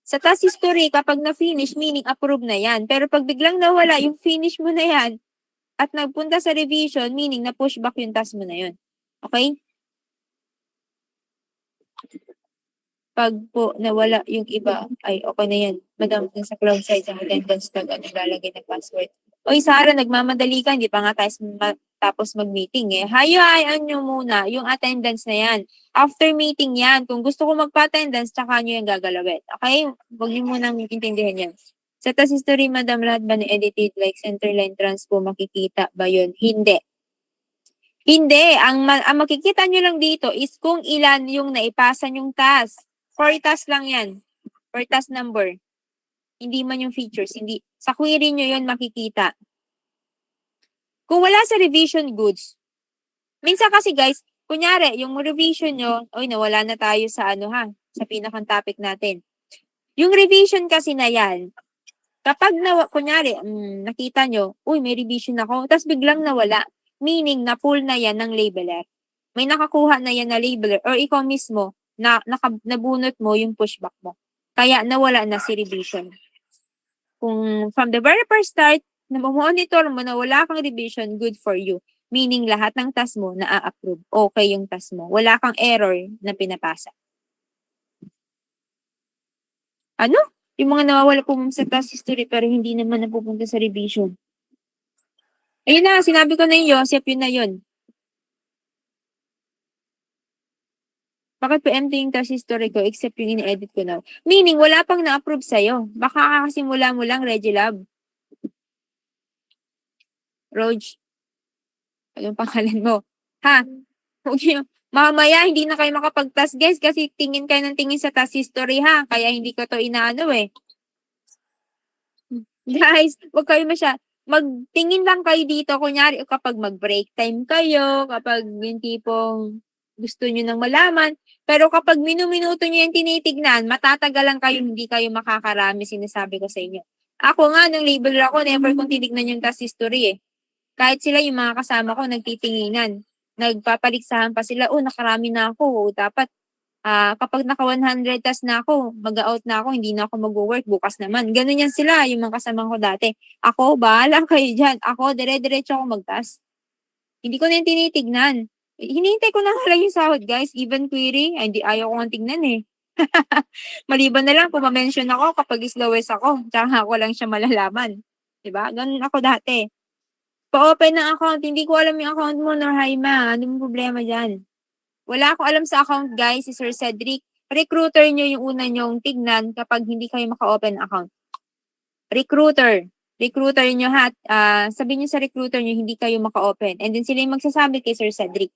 sa task history, kapag na-finish, meaning approve na yan. Pero pag biglang nawala yung finish mo na yan, at nagpunta sa revision, meaning na-push back yung task mo na yun. Okay? Pag po nawala yung iba, ay okay na yan. Madam, sa cloud side, sa attendance tag, naglalagay ng password. Oy, Sarah, nagmamadali ka, hindi pa nga tayo tapos mag-meeting eh. Hayaan nyo muna yung attendance na yan. After meeting yan, kung gusto ko magpa-attendance, tsaka nyo yung gagalawin. Okay? Huwag nyo munang intindihan yan. Sa task history, madam, lahat ba na-edited like centerline transpo, makikita ba yun? Hindi. Hindi. Ang makikita nyo lang dito is kung ilan yung naipasa yung task. 4 task lang yan. 4 task number. Hindi man yung features. Hindi. Sa query nyo yun makikita. Kung wala sa revision goods, minsan kasi guys, kunyari, yung revision nyo, nawala na tayo sa sa pinakang topic natin. Yung revision kasi na yan, kapag kunyari, nakita nyo, may revision ako, tapos biglang nawala, meaning na-pull na yan ng labeler. May nakakuha na yan na labeler, or ikaw mismo, nabunot mo yung pushback mo. Kaya nawala na si revision. Kung from the very first start, na monitor mo na wala kang revision, good for you. Meaning lahat ng task mo na-approve. Okay yung task mo. Wala kang error na pinapasa. Ano? Yung mga nawawala po sa task history pero hindi naman napupunta sa revision. Ayun na, sinabi ko na yun, Joseph, yun na yun. Bakit pa empty yung task history ko except yung in-edit ko now? Meaning, wala pang na-approve sa'yo. Baka kakasimula mo lang, Regilab. Roj. Anong pangalan mo? Ha? Mamaya, hindi na kayo makapag-task, guys, kasi tingin kayo ng tingin sa task history, ha? Kaya hindi ko to inaano, eh. Guys, wag kayo magtingin lang kayo dito, kunyari, kapag mag-break time kayo, kapag yung tipong gusto nyo nang malaman. Pero kapag minuminuto nyo yung tinitignan, matatagalan kayo, hindi kayo makakarami, sinasabi ko sa inyo. Ako nga, nung labeler ako, never kong tinignan yung task history eh. Kahit sila, yung mga kasama ko, nagtitinginan. Nagpapaliksahan pa sila, nakarami na ako. Dapat, kapag naka 100 task na ako, mag-out na ako, hindi na ako mag-work, bukas naman. Ganun yan sila, yung mga kasama ko dati. Ako, bahala kayo dyan. Ako, dire-diretso ako mag-task. Hindi ko na yung tinitignan. Hinihintay ko na nga lang yung sahod, guys. Even query, hindi ayaw ko nga tignan eh. Maliban na lang kung ma-mention ako kapag slowest ako. Tsaka ako lang siya malalaman. Diba? Ganun ako dati. Pa-open ng account, hindi ko alam yung account mo, Norhaima. Anong problema dyan? Wala akong alam sa account, guys, si Sir Cedric. Recruiter nyo yung una nyong tignan kapag hindi kayo maka-open account. Recruiter nyo ha. Sabihin nyo sa recruiter nyo, hindi kayo maka-open. And then sila yung magsasabi kay Sir Cedric.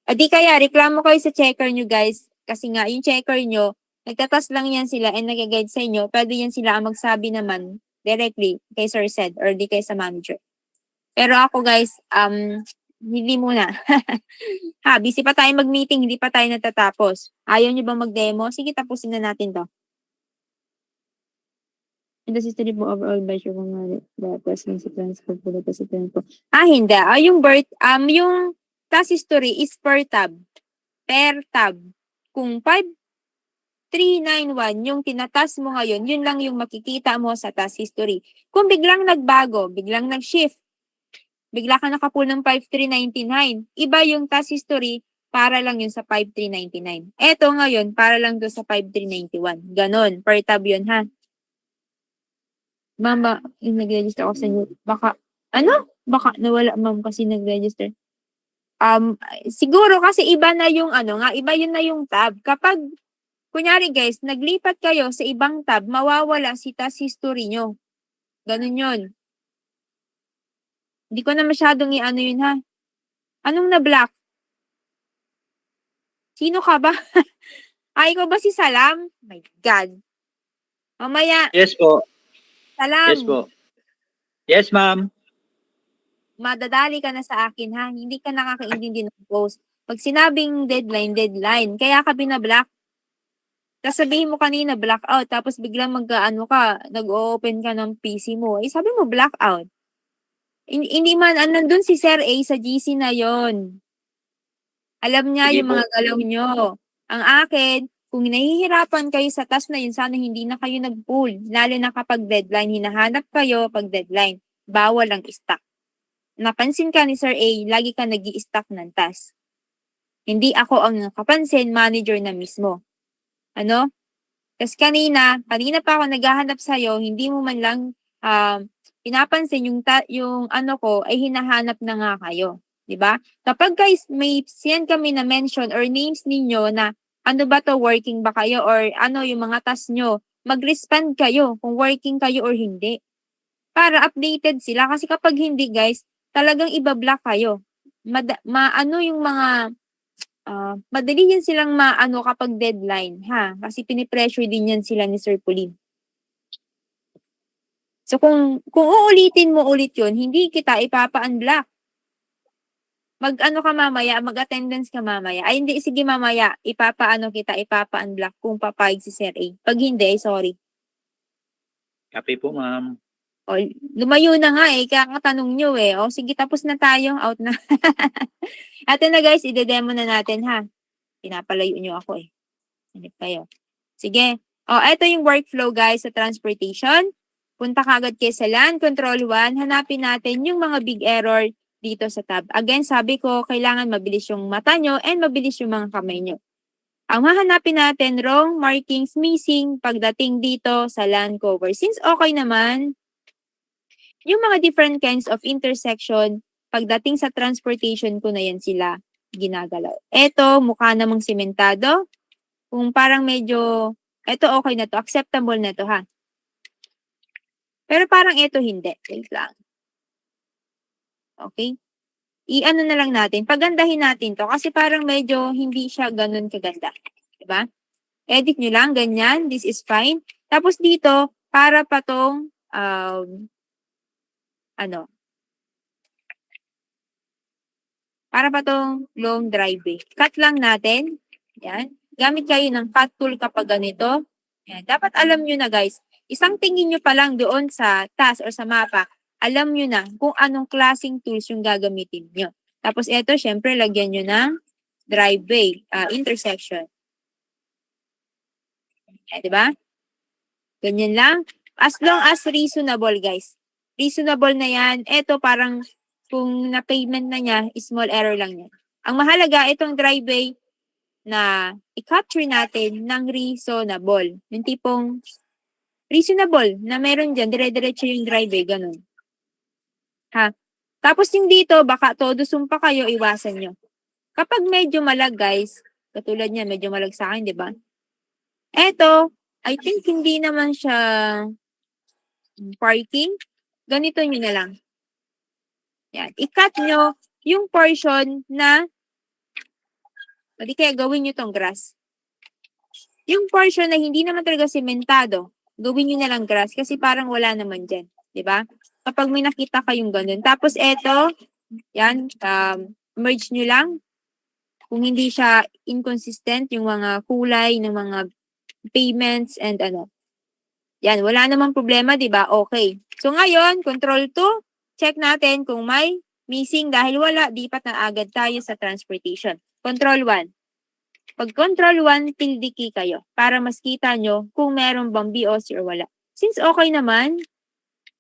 Di kaya, reklamo kayo sa checker nyo guys. Kasi nga, yung checker nyo, nagtatas lang yan sila and nag-guide sa inyo. Pwede yan sila ang magsabi naman directly kay Sir Ced or di kay sa manager. Pero ako guys, Hindi muna. Ha, busy pa tayo mag-meeting, hindi pa tayo natatapos. Ayaw niyo ba mag-demo? Sige, tapusin na natin 'to. And this is the overall measure kung tapos yung sa transfer po sa tempo. Hindi. Yung task history is per tab. Per tab. Kung 5391 yung tinatas mo ngayon, yun lang yung makikita mo sa task history. Kung biglang nagbago, biglang nag-shift, bigla ka nakapull ng 5399, iba yung task history, para lang yun sa 5399. Eto ngayon, para lang doon sa 5391. Ganon. Per tab yun, ha? Ma'am, yung nag-register ako sa inyo, baka nawala ma'am kasi nag-register. Siguro kasi iba na yung iba yun na yung tab. Kapag, kunyari guys, naglipat kayo sa ibang tab, mawawala si task history nyo. Ganun yun. Hindi ko na masyadong yun, ha? Anong na-block? Sino ka ba? Ikaw ba si Salam? My God. Mamaya. Yes po. Salam. Yes po. Yes, ma'am. Madadali ka na sa akin, ha? Hindi ka nakakaintindi ng post. Pag sinabing deadline, deadline. Kaya ka binablock. Tapos sabihin mo kanina, blackout. Tapos biglang nag-open ka ng PC mo. Sabi mo, blackout. Hindi man, nandun si Sir A sa GC na yon. Alam niya Sige yung po. mga galaw nyo. Ang akin, kung nahihirapan kayo sa task na yun, sana hindi na kayo nag-pull. Lalo na kapag deadline, hinahanap kayo pag deadline. Bawal ang stock. Napansin ka ni Sir A, lagi ka nag-i-stack ng task. Hindi ako ang nakapansin, manager na mismo. Kasi kanina pa ako naghahanap sa'yo, hindi mo man lang pinapansin yung ko ay hinahanap na nga kayo. Diba? Kapag guys, may send kami na mention or names ninyo na ano ba to, working ba kayo or yung mga task nyo, mag-respond kayo kung working kayo or hindi. Para updated sila. Kasi kapag hindi guys, talagang ibablock kayo. Yung mga madali yan silang kapag deadline, ha? Kasi pinipressure din yan sila ni Sir Pauline. So kung uulitin mo ulit yun, hindi kita ipapa-unblock. Ka mamaya, mag-attendance ka mamaya. Ay hindi, sige mamaya, ipapa-unblock kung papayag si Sir A. Pag hindi, sorry. Copy po, ma'am. O, lumayo na nga kakatanong nyo O sige, tapos na tayo, out na. Ate na guys, ide-demo na natin ha. Pinapalayo nyo ako Hanip kayo. Sige. Ito yung workflow guys sa transportation. Punta ka agad kayo sa LAN, Control 1. Hanapin natin yung mga big error dito sa tab. Again, sabi ko, kailangan mabilis yung mata nyo and mabilis yung mga kamay nyo. Ang hahanapin natin, wrong markings missing pagdating dito sa LAN cover. Since okay naman, yung mga different kinds of intersection, pagdating sa transportation ko na yan sila ginagalaw. Ito, mukha namang sementado. Kung parang medyo, ito okay na to, acceptable na to ha. Pero parang ito hindi. Wait lang. Okay? I-ano na lang natin. Pagandahin natin to kasi parang medyo hindi siya ganun kaganda. Diba? Edit nyo lang, ganyan. This is fine. Tapos dito, para pa tong, para pa tong long driveway. Cut lang natin. Yan. Gamit kayo ng cut tool kapag ganito. Yan. Dapat alam nyo na guys, isang tingin nyo pa lang doon sa task or sa mapa, alam nyo na kung anong klaseng tools yung gagamitin nyo. Tapos ito, syempre, lagyan nyo ng driveway, intersection. Diba? Ganyan lang. As long as reasonable, guys. Reasonable na yan. Ito parang kung na-payment na niya, small error lang yan. Ang mahalaga, itong driveway na i-capture natin ng reasonable. Yung tipong reasonable na meron dyan, dire-diretso yung driveway, ganun. Ha? Tapos yung dito, baka todo sumpa kayo, iwasan nyo. Kapag medyo malag, guys, katulad niya, medyo malag sa akin, di ba? Eto, I think hindi naman siya parking. Ganito nyo na lang. Yan. I-cut nyo yung portion na, o di kaya gawin nyo tong grass. Yung portion na hindi naman talaga sementado, gawin nyo na lang grass kasi parang wala naman dyan. Diba? Kapag may nakita kayong ganun. Tapos eto, Yan, merge nyo lang. Kung hindi siya inconsistent, yung mga kulay ng mga payments and Yan, wala namang problema, di ba? Okay. So ngayon, control 2, check natin kung may missing dahil wala, dipat na agad tayo sa transportation. Control 1. Pag control 1, tilde key kayo para mas kita nyo kung meron bang BOC or wala. Since okay naman,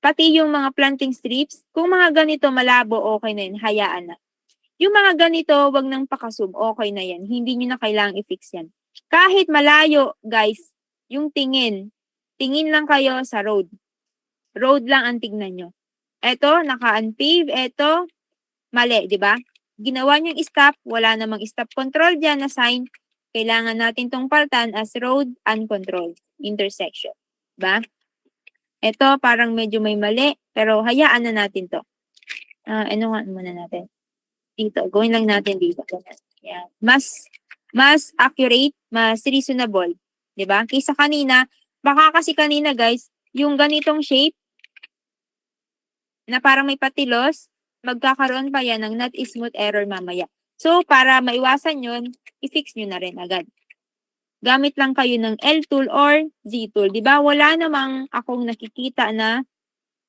pati yung mga planting strips, kung mga ganito malabo, okay na yun, hayaan na. Yung mga ganito, wag nang pakasum, okay na yan. Hindi nyo na kailangang i-fix yan. Kahit malayo, guys, yung tingin lang kayo sa road. Road lang ang tignan nyo. Eto, naka-unpave. Eto, mali, di ba? Ginawa nyo yung stop, wala namang stop control dyan na sign. Kailangan natin tong paltan as road uncontrolled intersection. Diba? Ito, parang medyo may mali, pero hayaan na natin to. Ano nga muna natin? Dito, gawin lang natin dito. Yan. Mas accurate, mas reasonable. Diba? Kaysa kanina, baka kasi kanina guys, yung ganitong shape, na parang may patilos, magkakaroon pa yan ng not smooth error mamaya. So, para maiwasan yun, i-fix nyo na rin agad. Gamit lang kayo ng L tool or Z tool. Diba? Wala namang akong nakikita na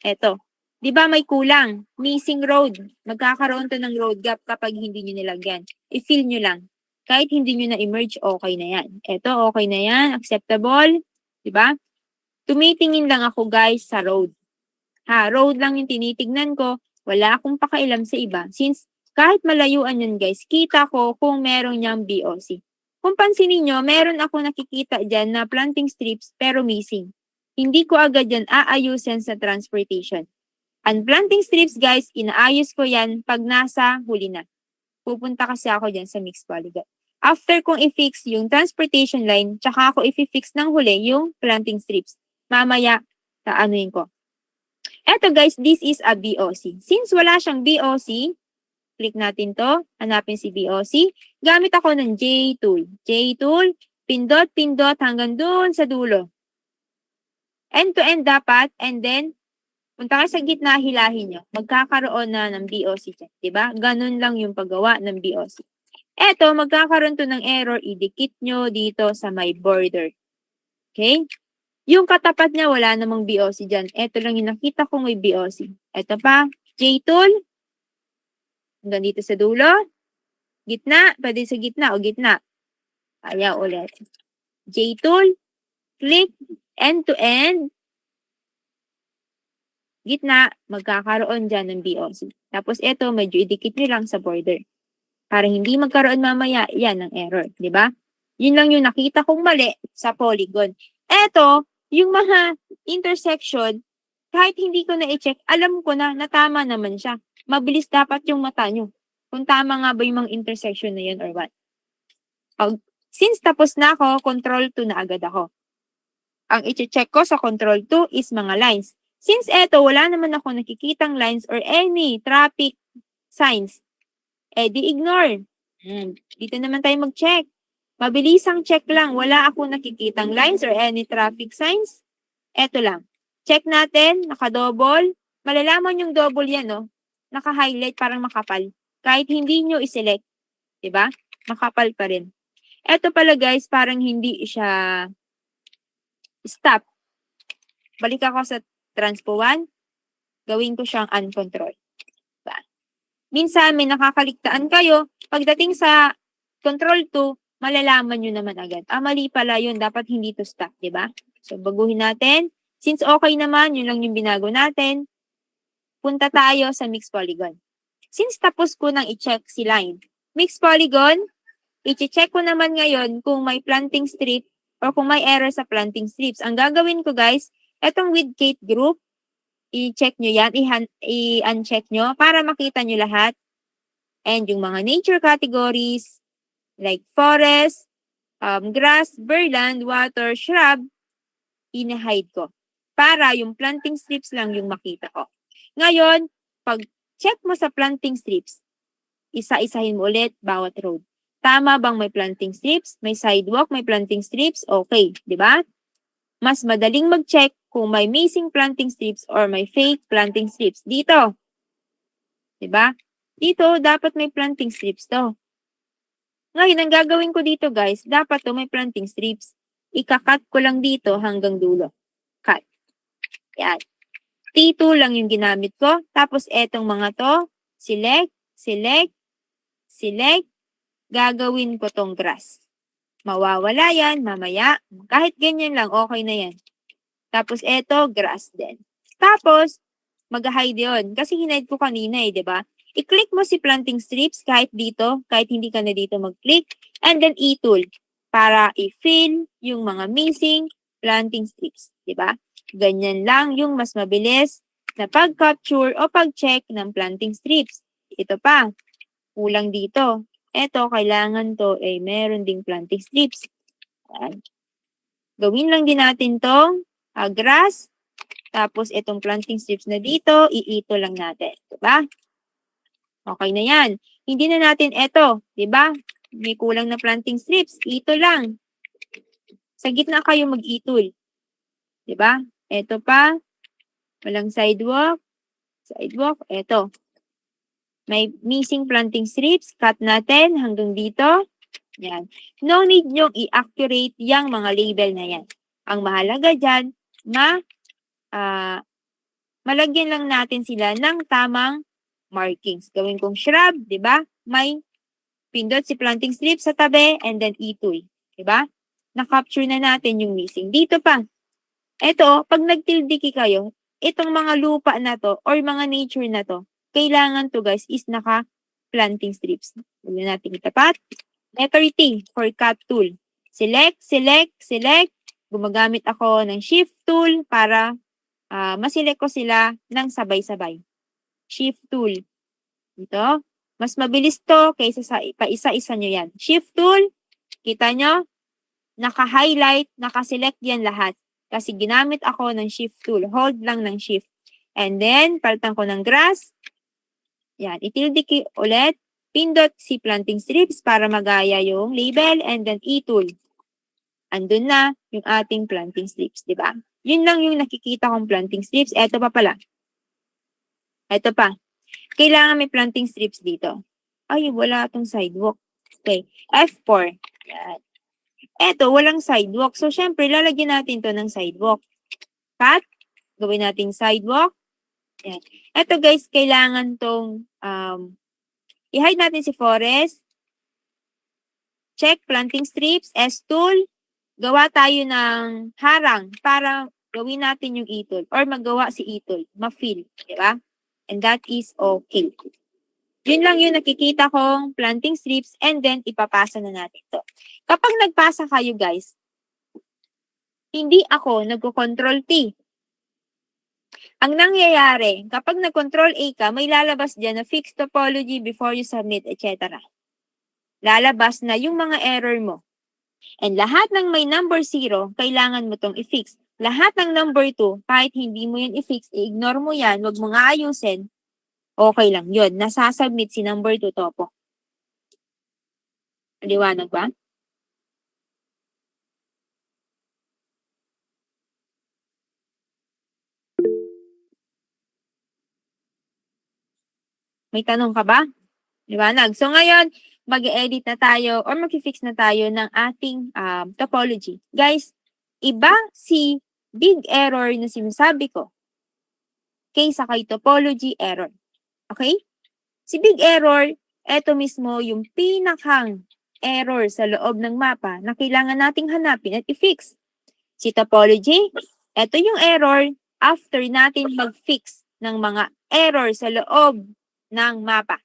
eto. Diba may kulang? Missing road. Magkakaroon to ng road gap kapag hindi nyo nilagyan. I-fill nyo lang. Kahit hindi nyo na-emerge, okay na yan. Eto, okay na yan. Acceptable. Diba? Tumitingin lang ako guys sa road. Road lang yung tinitignan ko. Wala akong pakailam sa iba. Since kahit malayuan yun guys, kita ko kung meron niyang BOC. Kung pansinin nyo, meron ako nakikita dyan na planting strips pero missing. Hindi ko agad yan aayusin sa transportation. Ang planting strips guys, inaayos ko yan pag nasa huli na. Pupunta kasi ako dyan sa mixed polygon. After kong i-fix yung transportation line, tsaka ako i-fix ng huli yung planting strips. Mamaya, taanuin ko. Eto guys, this is a BOC. Since wala siyang BOC, click natin to, hanapin si BOC. Gamit ako ng J tool. J tool, pindot hanggang dun sa dulo. End to end dapat, and then, punta kayo sa gitna, hilahin nyo. Magkakaroon na ng BOC dyan. Diba? Ganun lang yung paggawa ng BOC. Eto, magkakaroon to ng error, idikit nyo dito sa my border. Okay? Yung katapat niya, wala namang BOC dyan. Ito lang yung nakita kong may BOC. Ito pa, J-tool. Hanggang dito sa dulo. Gitna, pwede sa gitna o gitna. Ayaw ulit. J-tool. Click, end to end. Gitna, magkakaroon dyan ng BOC. Tapos ito, medyo idikit nyo lang sa border. Para hindi magkaroon mamaya, yan ang error. Diba? Yun lang yung nakita kong mali sa polygon. Ito, yung mga intersection, kahit hindi ko na i-check, alam ko na tama naman siya. Mabilis dapat yung mata nyo. Kung tama nga ba yung mga intersection na yun or what. Since tapos na ako, control 2 na agad ako. Ang i-check ko sa control 2 is mga lines. Since eto, wala naman ako nakikitang lines or any traffic signs, di ignore. Dito naman tayo mag-check. Mabilisang check lang. Wala akong nakikitang lines or any traffic signs. Eto lang. Check natin. Naka-double. Malalaman yung double yan, no? Naka-highlight, parang makapal. Kahit hindi nyo i-select. Diba? Makapal pa rin. Eto pala guys, parang hindi siya stop. Balik ako sa Transpo 1. Gawin ko siyang uncontrolled. Diba? Minsan, may nakakaligtaan kayo. Pagdating sa control 2, malalaman nyo naman agad. Mali pala yun. Dapat hindi to stop, di ba? So, baguhin natin. Since okay naman, yun lang yung binago natin. Punta tayo sa mixed polygon. Since tapos ko nang i-check si line, mixed polygon, i-check ko naman ngayon kung may planting strip or kung may error sa planting strips. Ang gagawin ko guys, etong with Kate group, i-check nyo yan, i-uncheck nyo para makita nyo lahat. And yung mga nature categories, like forest, grass, birdland, water, shrub, ina-hide ko. Para yung planting strips lang yung makita ko. Ngayon, pag check mo sa planting strips, isa-isahin mo ulit bawat road. Tama bang may planting strips? May sidewalk, may planting strips? Okay, di ba? Mas madaling mag-check kung may missing planting strips or may fake planting strips. Dito. Di ba? Dito, dapat may planting strips to. Ngayon, ang gagawin ko dito guys, dapat to may planting strips. Ika-cut ko lang dito hanggang dulo. Cut. Yan. T2 lang yung ginamit ko. Tapos etong mga to, select, select, select. Gagawin ko tong grass. Mawawala yan mamaya. Kahit ganyan lang, okay na yan. Tapos eto, grass din. Tapos, mag-hide yun. Kasi hinide ko kanina eh, di ba? I-click mo si planting strips kahit dito, kahit hindi ka na dito mag-click. And then E-tool para i-fill yung mga missing planting strips. Di ba? Ganyan lang yung mas mabilis na pag-capture o pag-check ng planting strips. Ito pa, kulang dito. Ito, kailangan to ay meron ding planting strips. Ayan. Gawin lang din natin tong grass. Tapos itong planting strips na dito, iito lang natin. Diba? Okay na yan. Hindi na natin ito. Diba? May kulang na planting strips. Ito lang. Sa gitna kayo mag-itol. Diba? Ito pa. Walang sidewalk. Sidewalk. Ito. May missing planting strips. Cut natin hanggang dito. Yan. No need nyong i-accurate yung mga label na yan. Ang mahalaga dyan, malagyan lang natin sila ng tamang markings. Gawin kong shrub, di ba? May pindot si planting strip sa tabi and then E-tool. Di ba? Na-capture na natin yung missing. Dito pa. Ito, pag nagtildiki kayo, itong mga lupa na to or mga nature na to, kailangan to guys is naka-planting strips. Huwag natin itapat. Letter T for cut tool. Select, select, select. Gumagamit ako ng shift tool para maselect ko sila ng sabay-sabay. Shift tool. Ito. Mas mabilis to kaysa sa paisa-isa nyo yan. Shift tool. Kita nyo? Naka-highlight, naka-select yan lahat. Kasi ginamit ako ng shift tool. Hold lang ng shift. And then, palitan ko ng grass. Yan. Itilde ulit. Pindot si planting strips para magaya yung label. And then, E-tool. Andun na yung ating planting strips. Diba? Yun lang yung nakikita kong planting strips. Eto pa pala. Eto pa. Kailangan may planting strips dito. Ay, wala itong sidewalk. Okay. F4. Yan. Eto, walang sidewalk. So, syempre, lalagyan natin to ng sidewalk. Cut. Gawin natin sidewalk. Yan. Eto, guys, kailangan tong i-hide natin si forest. Check planting strips. S-tool. Gawa tayo ng harang para gawin natin yung E-tool or magawa si E-tool. Ma-fill. Diba? And that is okay. Yun lang yung nakikita kong planting strips and then ipapasa na natin to. Kapag nagpasa kayo guys, hindi ako nagko-control T. Ang nangyayari, kapag nag-control A ka, may lalabas dyan na fix topology before you submit, etc. Lalabas na yung mga error mo. And lahat ng may number 0, kailangan mo tong i-fix. Lahat ng number 2, kahit hindi mo yan i-fix, i-ignore mo yan, wag mo nga ayusin, okay lang yun. Nasasubmit si number 2 topo. Liwanag ba? May tanong ka ba? Liwanag. So ngayon, mag-edit na tayo or mag-fix na tayo ng ating topology. Guys, iba si big error na sinasabi ko kaysa kay topology error. Okay? Si big error, eto mismo yung pinakang error sa loob ng mapa na kailangan nating hanapin at i-fix. Si topology, eto yung error after natin mag-fix ng mga error sa loob ng mapa.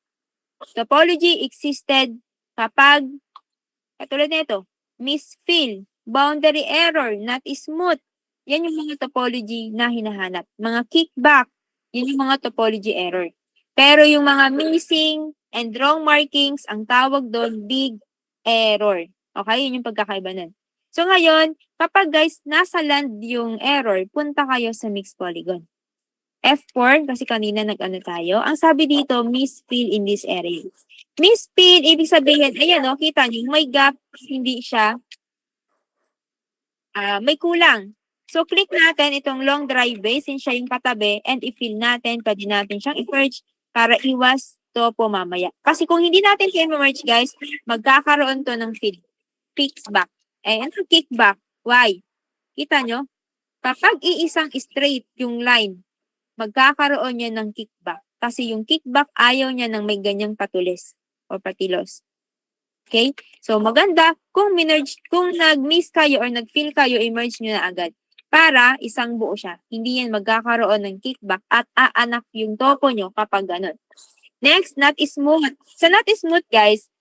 Topology existed kapag, katulad nito, misfill, boundary error, not smooth. Yan yung mga topology na hinahanap. Mga kickback, yan yung mga topology error. Pero yung mga missing and wrong markings, ang tawag doon, big error. Okay? Yun yung pagkakaiba nun. So ngayon, kapag guys, nasa land yung error, punta kayo sa mixed polygon. F4, kasi kanina nag-ano tayo. Ang sabi dito, misfill in this area. Misfill, ibig sabihin, ayan o, kita nyo, may gap, hindi siya, may kulang. So, click natin itong long driveway, since siya yung katabi, and i-fill natin, pwede natin siyang i-purge para iwas topo mamaya. Kasi kung hindi natin i-merge guys, magkakaroon to ng kickback. Ano kickback? Why? Kita nyo? Kapag iisang straight yung line, magkakaroon yan ng kickback. Kasi yung kickback ayaw niya ng may ganyang patulis o patilos. Okay? So, maganda kung nag-miss kayo or nag-fill kayo, i-merge nyo na agad. Para isang buo siya. Hindi yan magkakaroon ng kickback at aanak yung topo nyo kapag ganun. Next, not smooth. Sa not smooth, guys,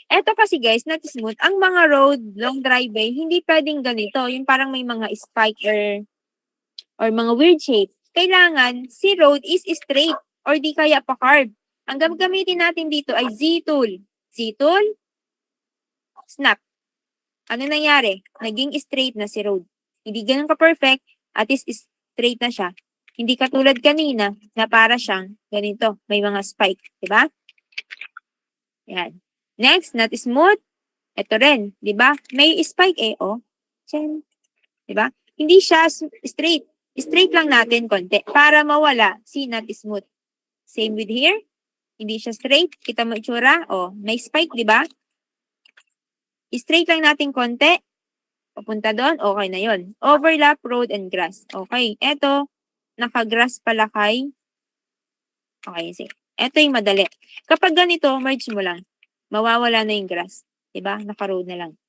eto kasi guys, not smooth. Ang mga road, long driveway, hindi pwedeng ganito. Yung parang may mga spike or mga weird shape. Kailangan, si road is straight or di kaya pa-carve. Ang gagamitin natin dito ay Z-tool. Z-tool, snap. Ano nangyari? Naging straight na si road. Hindi ganun ka-perfect, at least straight na siya. Hindi katulad kanina na para siyang ganito. May mga spike. Diba? Yan. Next, not smooth. Ito rin. Diba? May spike oh. Diyan. Diba? Hindi siya straight. Straight lang natin konti para mawala si not smooth. Same with here. Hindi siya straight. Kita mo itsura? Oh, may spike, diba? Straight lang natin konti. Papunta doon, okay na yon. Overlap, road, and grass. Okay, eto, naka-grass pala kay. Okay, sige. Eto yung madali. Kapag ganito, merge mo lang. Mawawala na yung grass. Diba? Naka-road na lang.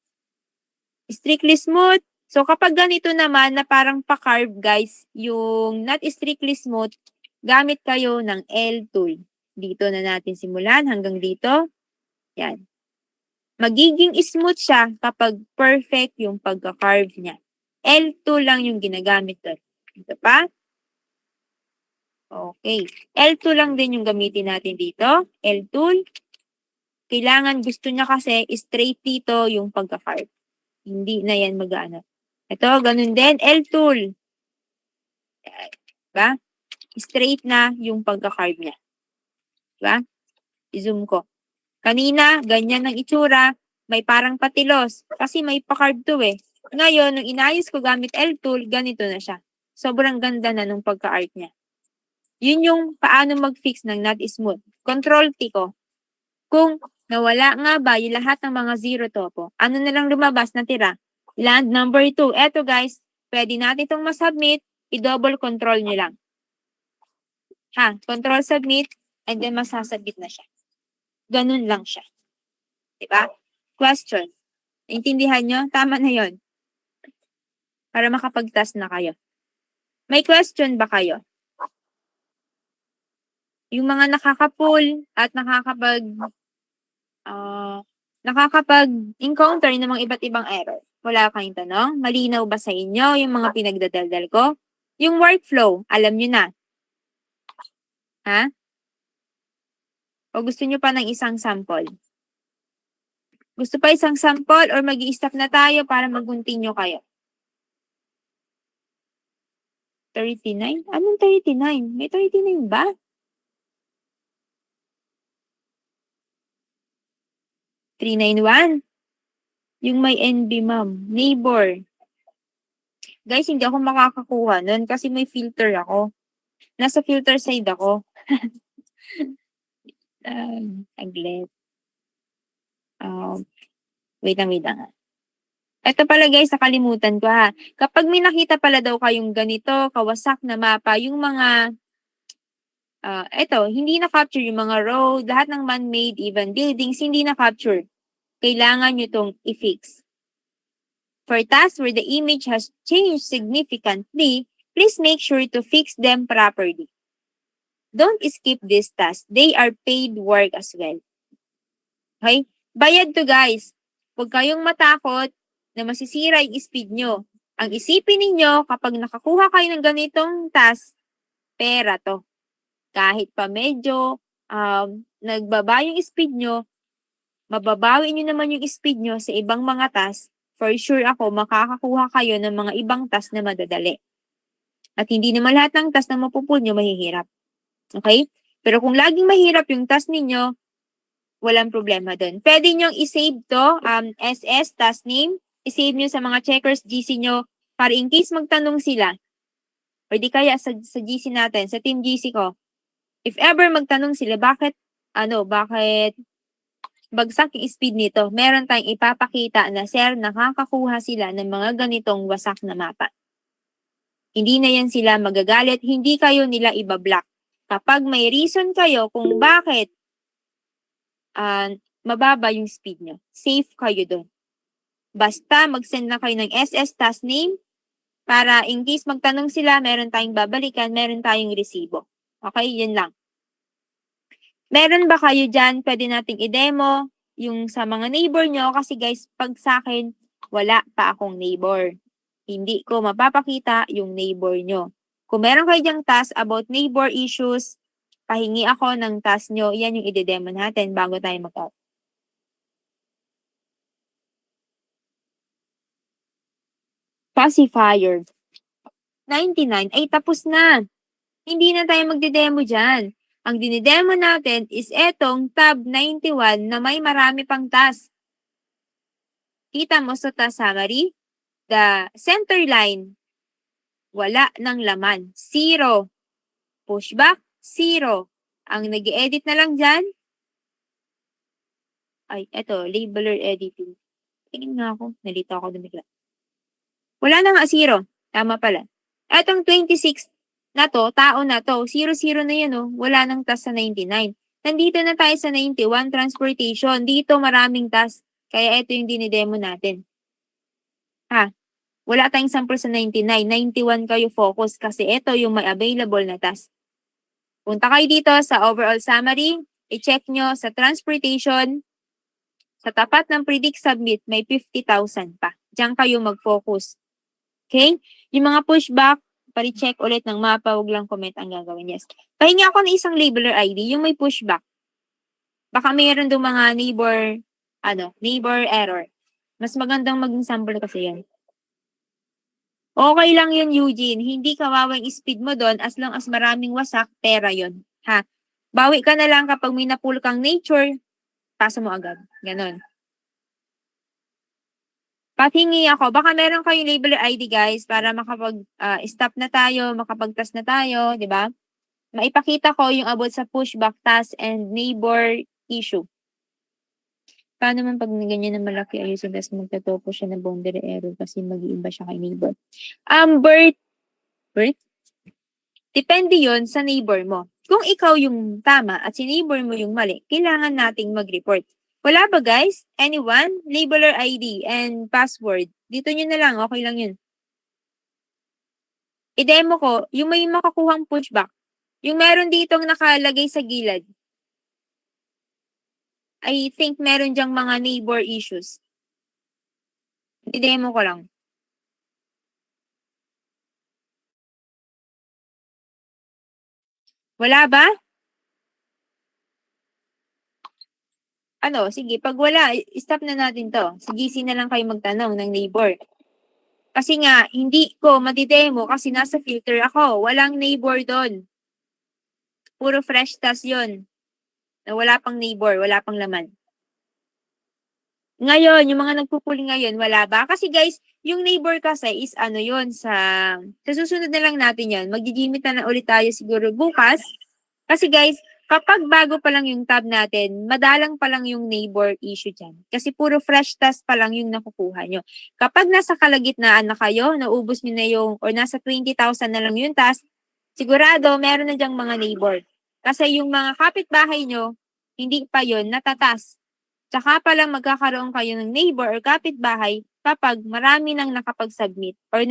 Strictly smooth. So, kapag ganito naman na parang pa-carve, guys, yung not strictly smooth, gamit kayo ng L tool. Dito na natin simulan hanggang dito. Yan. Magiging smooth siya kapag perfect yung pagka-carve niya. L2 lang yung ginagamit doon. Ito pa. Okay. L2 lang din yung gamitin natin dito. L2. Kailangan gusto niya kasi straight dito yung pagka-carve. Hindi na yan mag-ano. Ito, ganun din. L2. Diba? Straight na yung pagka-carve niya. Diba? I-zoom ko. Kanina, ganyan ang itsura, may parang patilos kasi may pa-carve to eh. Ngayon, nung inayos ko gamit L-tool, ganito na siya. Sobrang ganda na nung pagka-art niya. Yun yung paano mag-fix ng not smooth. Control T ko. Kung nawala nga ba yung lahat ng mga zero topo, ano na lang lumabas na tira? Land number 2. Eto guys, pwede natin itong masubmit, i-double control nyo lang. Control submit, and then masasubmit na siya. Ganun lang siya. Diba? Question. Intindihan nyo? Tama na yon. Para makapag-task na kayo. May question ba kayo? Yung mga nakaka-pull at nakakapag-encounter ng mga iba't ibang error. Wala kayong tanong? Malinaw ba sa inyo yung mga pinagdadaldal ko? Yung workflow, alam nyo na. O gusto nyo pa ng isang sample? Gusto pa isang sample or mag-i-stop na tayo para mag-continue kayo? 39? Anong 39? May 39 ba? Yung may NB, ma'am. Neighbor. Guys, hindi ako makakakuha nun kasi may filter ako. Nasa filter side ako. Aglet. Wait lang. Ito pala guys, nakalimutan ko ha. Kapag may nakita pala daw kayong ganito, kawasak na mapa, yung mga, hindi na-capture yung mga road, lahat ng man-made, even buildings, hindi na-capture. Kailangan nyo itong i-fix. For tasks where the image has changed significantly, please make sure to fix them properly. Don't skip these tasks. They are paid work as well. Okay? Bayad to guys. Huwag kayong matakot na masisira yung speed nyo. Ang isipin ninyo, kapag nakakuha kayo ng ganitong task, pera to. Kahit pa medyo nagbaba yung speed nyo, mababawi nyo naman yung speed nyo sa ibang mga task, for sure ako, makakakuha kayo ng mga ibang task na madadali. At hindi naman lahat ng task na mapupul nyo mahihirap. Okay? Pero kung laging mahirap yung task ninyo, walang problema doon. Pwede nyong i-save to, SS, task name, i-save nyo sa mga checkers GC nyo para in case magtanong sila, or di kaya sa GC natin, sa team GC ko, If ever magtanong sila, bakit bagsak yung speed nito, meron tayong ipapakita na, sir, nakakakuha sila ng mga ganitong wasak na mapa. Hindi na yan sila magagalit, hindi kayo nila ibablock. Kapag may reason kayo kung bakit mababa yung speed nyo, safe kayo doon. Basta mag-send na kayo ng SS task name para in case magtanong sila, meron tayong babalikan, meron tayong resibo. Okay, yun lang. Meron ba kayo dyan, pwede nating i-demo yung sa mga neighbor nyo? Kasi guys, pag sa akin, wala pa akong neighbor. Hindi ko mapapakita yung neighbor nyo. Kung meron kayo dyang task about neighbor issues, pahingi ako ng task nyo. Yan yung i-demo natin bago tayo mag-out. Pacifier. 99 ay tapos na. Hindi na tayo magde-demo dyan. Ang dinidemo natin is etong tab 91 na may marami pang task. Kita mo sa task summary, the center line, wala ng laman. 0. Pushback, 0. Ang nag-edit na lang dyan, ay, eto, labeler editing. Tingin nga ako, nalito ako dumigla. Wala na nga 0. Tama pala. Etong 26 na to, tao na to, 0-0 na yan oh, wala nang task sa 99. Nandito na tayo sa 91, transportation. Dito maraming task, kaya ito yung dinidemo natin. Wala tayong sample sa 99, 91 kayo focus kasi ito yung may available na task. Punta kayo dito sa overall summary, i-check nyo sa transportation, sa tapat ng predict submit, may 50,000 pa. Diyan kayo mag-focus. Okay? Yung mga pushback, pari-check ulit ng mapa, wag lang comment ang gagawin. Yes. Pahingi ako ng isang labeler ID, yung may pushback. Baka mayroon doon mga neighbor error. Mas magandang maging sample kasi yan. Okay lang yun, Eugene. Hindi kawawa yung speed mo doon as long as maraming wasak, pera yun. Ha? Bawi ka na lang kapag may napull kang nature, pasa mo agad. Ganon. Patingi ako. Baka meron kayong labeler ID, guys, para makapag-stop na tayo, makapag-test na tayo, di ba? Maipakita ko yung about sa pushback task and neighbor issue. Paano man pag ganyan na malaki ayusin tapos magtatopo siya ng boundary error kasi mag-iiba siya kay neighbor. Bert? Depende yon sa neighbor mo. Kung ikaw yung tama at si neighbor mo yung mali, kailangan nating mag-report. Wala ba guys? Anyone? Labeler ID and password. Dito nyo na lang. Okay lang yun. I-demo ko, yung may makakuhang pushback. Yung meron ditong nakalagay sa gilid. I think meron dyang mga neighbor issues. I-demo ko lang. Wala ba? Sige, pag wala, stop na natin to. Sa GC na lang kayo magtanong ng neighbor. Kasi nga, hindi ko matidemo kasi nasa filter ako. Walang neighbor doon. Puro fresh task yun. Na wala pang neighbor, wala pang laman. Ngayon, yung mga nagpupuli ngayon, wala ba? Kasi guys, yung neighbor kasi is yun, sa susunod na lang natin yan. Mag-gimit na ulit tayo siguro bukas. Kasi guys, kapag bago pa lang yung tab natin, madalang pa lang yung neighbor issue dyan. Kasi puro fresh task pa lang yung nakukuha nyo. Kapag nasa kalagitnaan na kayo, naubos nyo na yung, or nasa 20,000 na lang yung task, sigurado meron na dyang mga neighbor. Kasi yung mga kapitbahay nyo, hindi pa yun natatas. Tsaka pa lang magkakaroon kayo ng neighbor or kapitbahay kapag marami nang nakapag-submit or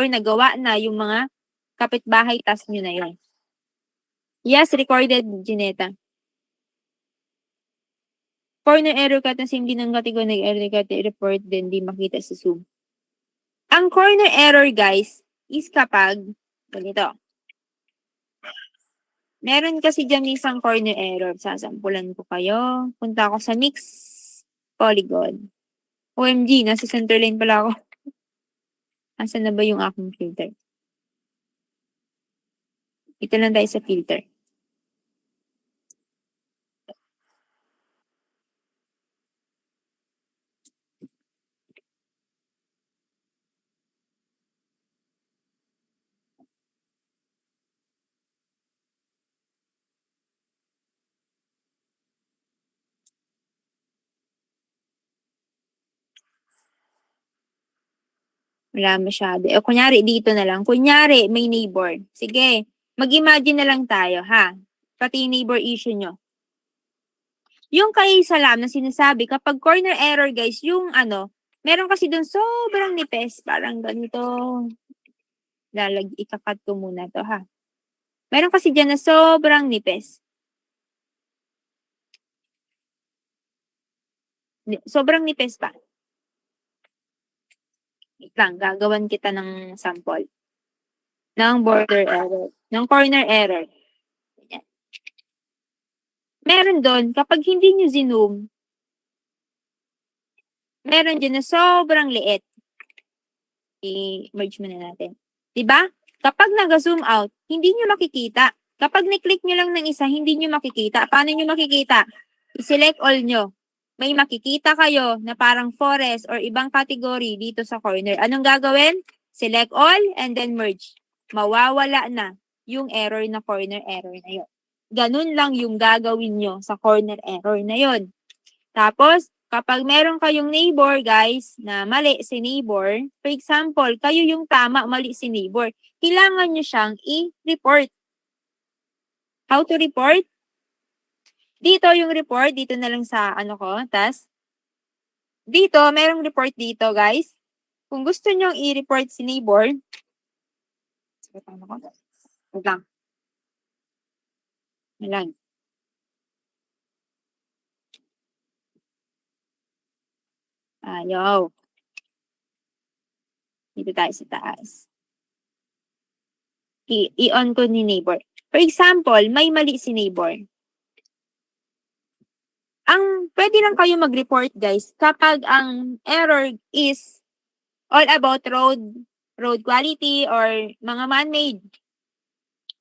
nagawa na yung mga kapitbahay task nyo na yun. Yes, recorded, Gineta. Corner error cut na simple ng kategory ng error cut report din di makita sa Zoom. Ang corner error, guys, is kapag ganito. Meron kasi dyan isang corner error. Sasampulan ko kayo. Punta ako sa mix polygon. OMG, nasa center line pala ako. Asan na ba yung aking filter? Ito lang tayo sa filter. Wala masyado. O kunyari, dito na lang. Kunyari, may neighbor. Sige, mag-imagine na lang tayo, ha? Pati yung neighbor issue nyo. Yung kay Salam na sinasabi, kapag corner error, guys, yung meron kasi dun sobrang nipis. Parang ganito. Ikakat ko muna to, ha? Meron kasi dyan na sobrang nipis. Sobrang nipis pa. Wait lang, gagawan kita ng sample. Ng border error. Ng corner error. Ayan. Meron doon, kapag hindi nyo zoom, meron dyan na sobrang liit. I-merge muna natin. Diba? Kapag nag-zoom out, hindi nyo makikita. Kapag ni-click nyo lang ng isa, hindi nyo makikita. Paano nyo makikita? I-select all nyo. May makikita kayo na parang forest or ibang category dito sa corner. Anong gagawin? Select all and then merge. Mawawala na yung error na corner error na yun. Ganun lang yung gagawin nyo sa corner error na yun. Tapos, kapag meron kayong neighbor, guys, na mali si neighbor, for example, kayo yung tama, mali si neighbor, kailangan nyo siyang i-report. How to report? Dito yung report, dito na lang sa tas dito, merong report dito, guys. Kung gusto nyo i-report si neighbor, lang. Ayaw. Dito tayo sa taas. I-on ko ni neighbor. For example, may mali si neighbor. Pwede lang kayo mag-report, guys, kapag ang error is all about road quality or mga man-made.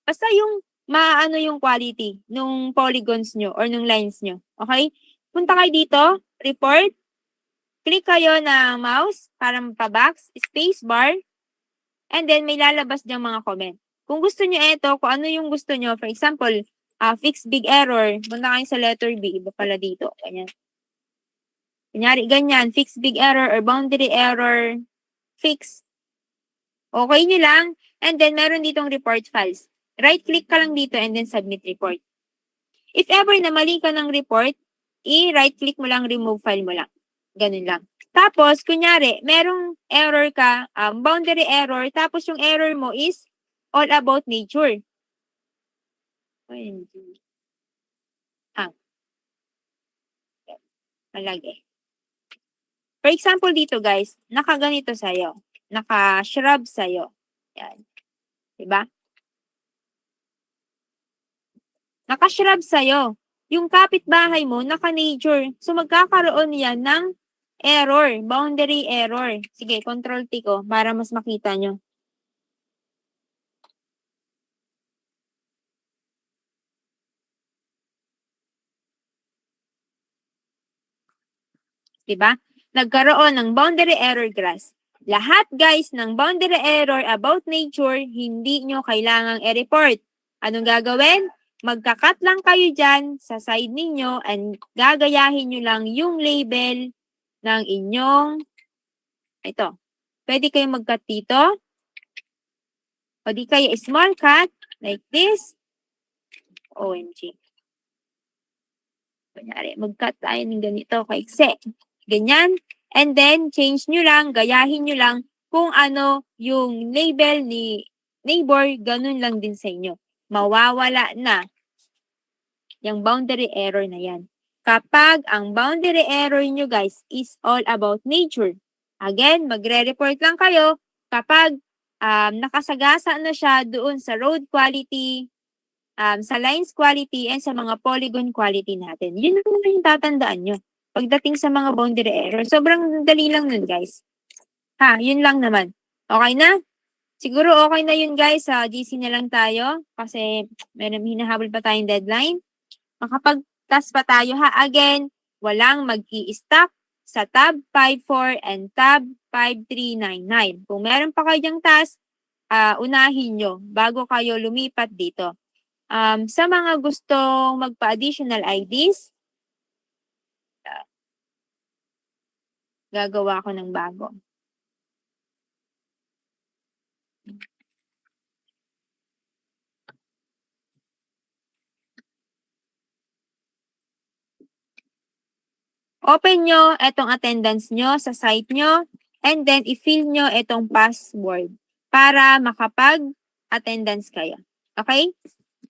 Basta yung maano yung quality nung polygons nyo or nung lines nyo. Okay? Punta kayo dito, report. Click kayo ng mouse para mapabox, space bar, and then may lalabas diyang mga comment. Kung gusto nyo ito, kung ano yung gusto nyo, for example, fix big error, punta kayo sa letter B, iba pala dito. Ganyan. Kunyari, ganyan, fix big error or boundary error, fix. Okay nyo lang, and then meron ditong report files. Right-click ka lang dito and then submit report. If ever na mali ka ng report, i-right-click mo lang, remove file mo lang. Ganun lang. Tapos, kunyari, merong error ka, boundary error, tapos yung error mo is all about nature. Malagi. For example dito, guys, nakaganito sa'yo. Naka-shrub sa'yo. Yan. Diba? Naka-shrub sa'yo. Yung kapitbahay mo, naka-nature. So, magkakaroon yan ng error, boundary error. Sige, control T ko para mas makita nyo. Diba? Nagkaroon ng boundary error grass. Lahat, guys, ng boundary error about nature, hindi nyo kailangang i-report. Anong gagawin? Magkakat lang kayo dyan sa side ninyo and gagayahin nyo lang yung label ng inyong, ito. Pwede kayo mag-cut dito. O di kayo small cut, like this. OMG. Kunyari, mag-cut tayo ng ganito, kaikse. Ganyan. And then, change nyo lang, gayahin nyo lang kung ano yung label ni neighbor, ganun lang din sa inyo. Mawawala na yung boundary error na yan. Kapag ang boundary error nyo, guys, is all about nature. Again, magre-report lang kayo kapag nakasagasa na siya doon sa road quality, sa lines quality, and sa mga polygon quality natin. Yun naman yung tatandaan nyo. Pagdating sa mga boundary error, sobrang dali lang nun, guys. Yun lang naman. Okay na? Siguro okay na yun, guys. Sa GC na lang tayo kasi meron hinahabol pa tayong deadline. Makapag-task pa tayo, Again, walang mag-i-stack sa tab 54 and tab 5399. Kung meron pa kayong task, unahin nyo bago kayo lumipat dito. Sa mga gustong magpa-additional IDs, gagawa ko ng bago. Open nyo itong attendance nyo sa site nyo and then i-fill nyo itong password para makapag-attendance kayo. Okay?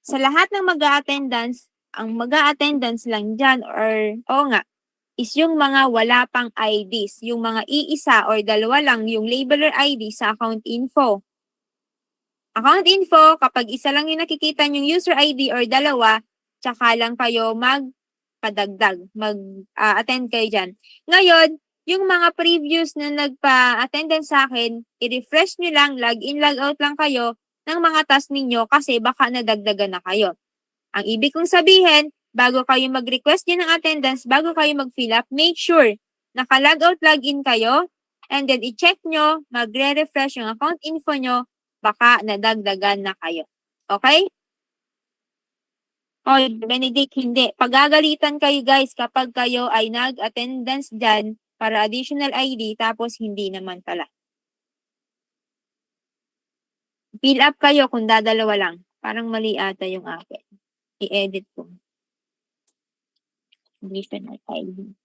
Sa lahat ng mag-a-attendance, ang mag-a-attendance lang dyan is yung mga wala pang IDs. Yung mga iisa or dalawa lang yung labeler ID sa account info. Account info, kapag isa lang yung nakikita yung user ID or dalawa, tsaka lang kayo magpadagdag, mag-attend kayo dyan. Ngayon, yung mga previous na nagpa-attendance sa akin, i-refresh nyo lang, login, logout lang kayo ng mga task ninyo kasi baka nadagdagan na kayo. Ang ibig kong sabihin, bago kayo mag-request din ng attendance, bago kayo mag-fill up, make sure naka-logout, login kayo, and then i-check nyo, magre-refresh yung account info nyo, baka nadagdagan na kayo. Okay? O, Benedict, hindi. Pagagalitan kayo guys kapag kayo ay nag-attendance dyan para additional ID tapos hindi naman pala. Fill up kayo kung dadalawa lang. Parang mali ata yung akin. I-edit ko. Additional ID.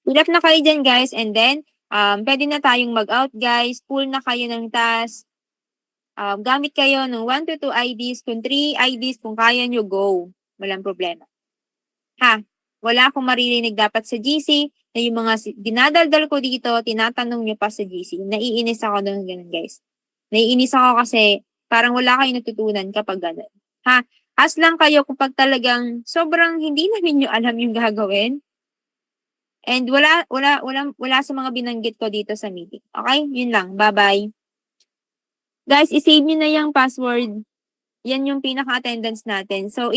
Fill up na kayo dyan guys and then pwede na tayong mag-out guys. Pull na kayo ng task. Gamit kayo ng 1 to 2 IDs. Kung 3 IDs, kung kaya nyo, go. Walang problema. Wala akong maririnig dapat sa GC na yung mga dinadaldal ko dito, tinatanong nyo pa sa GC. Naiinis ako doon ganun guys. Naiinis ako kasi parang wala kayong natutunan kapag ganun. As lang kayo kapag talagang sobrang hindi na ninyo alam yung gagawin. And wala sa mga binanggit ko dito sa meeting. Okay? Yun lang. Bye-bye. Guys, i-save nyo na yung password. Yan yung pinaka-attendance natin. So,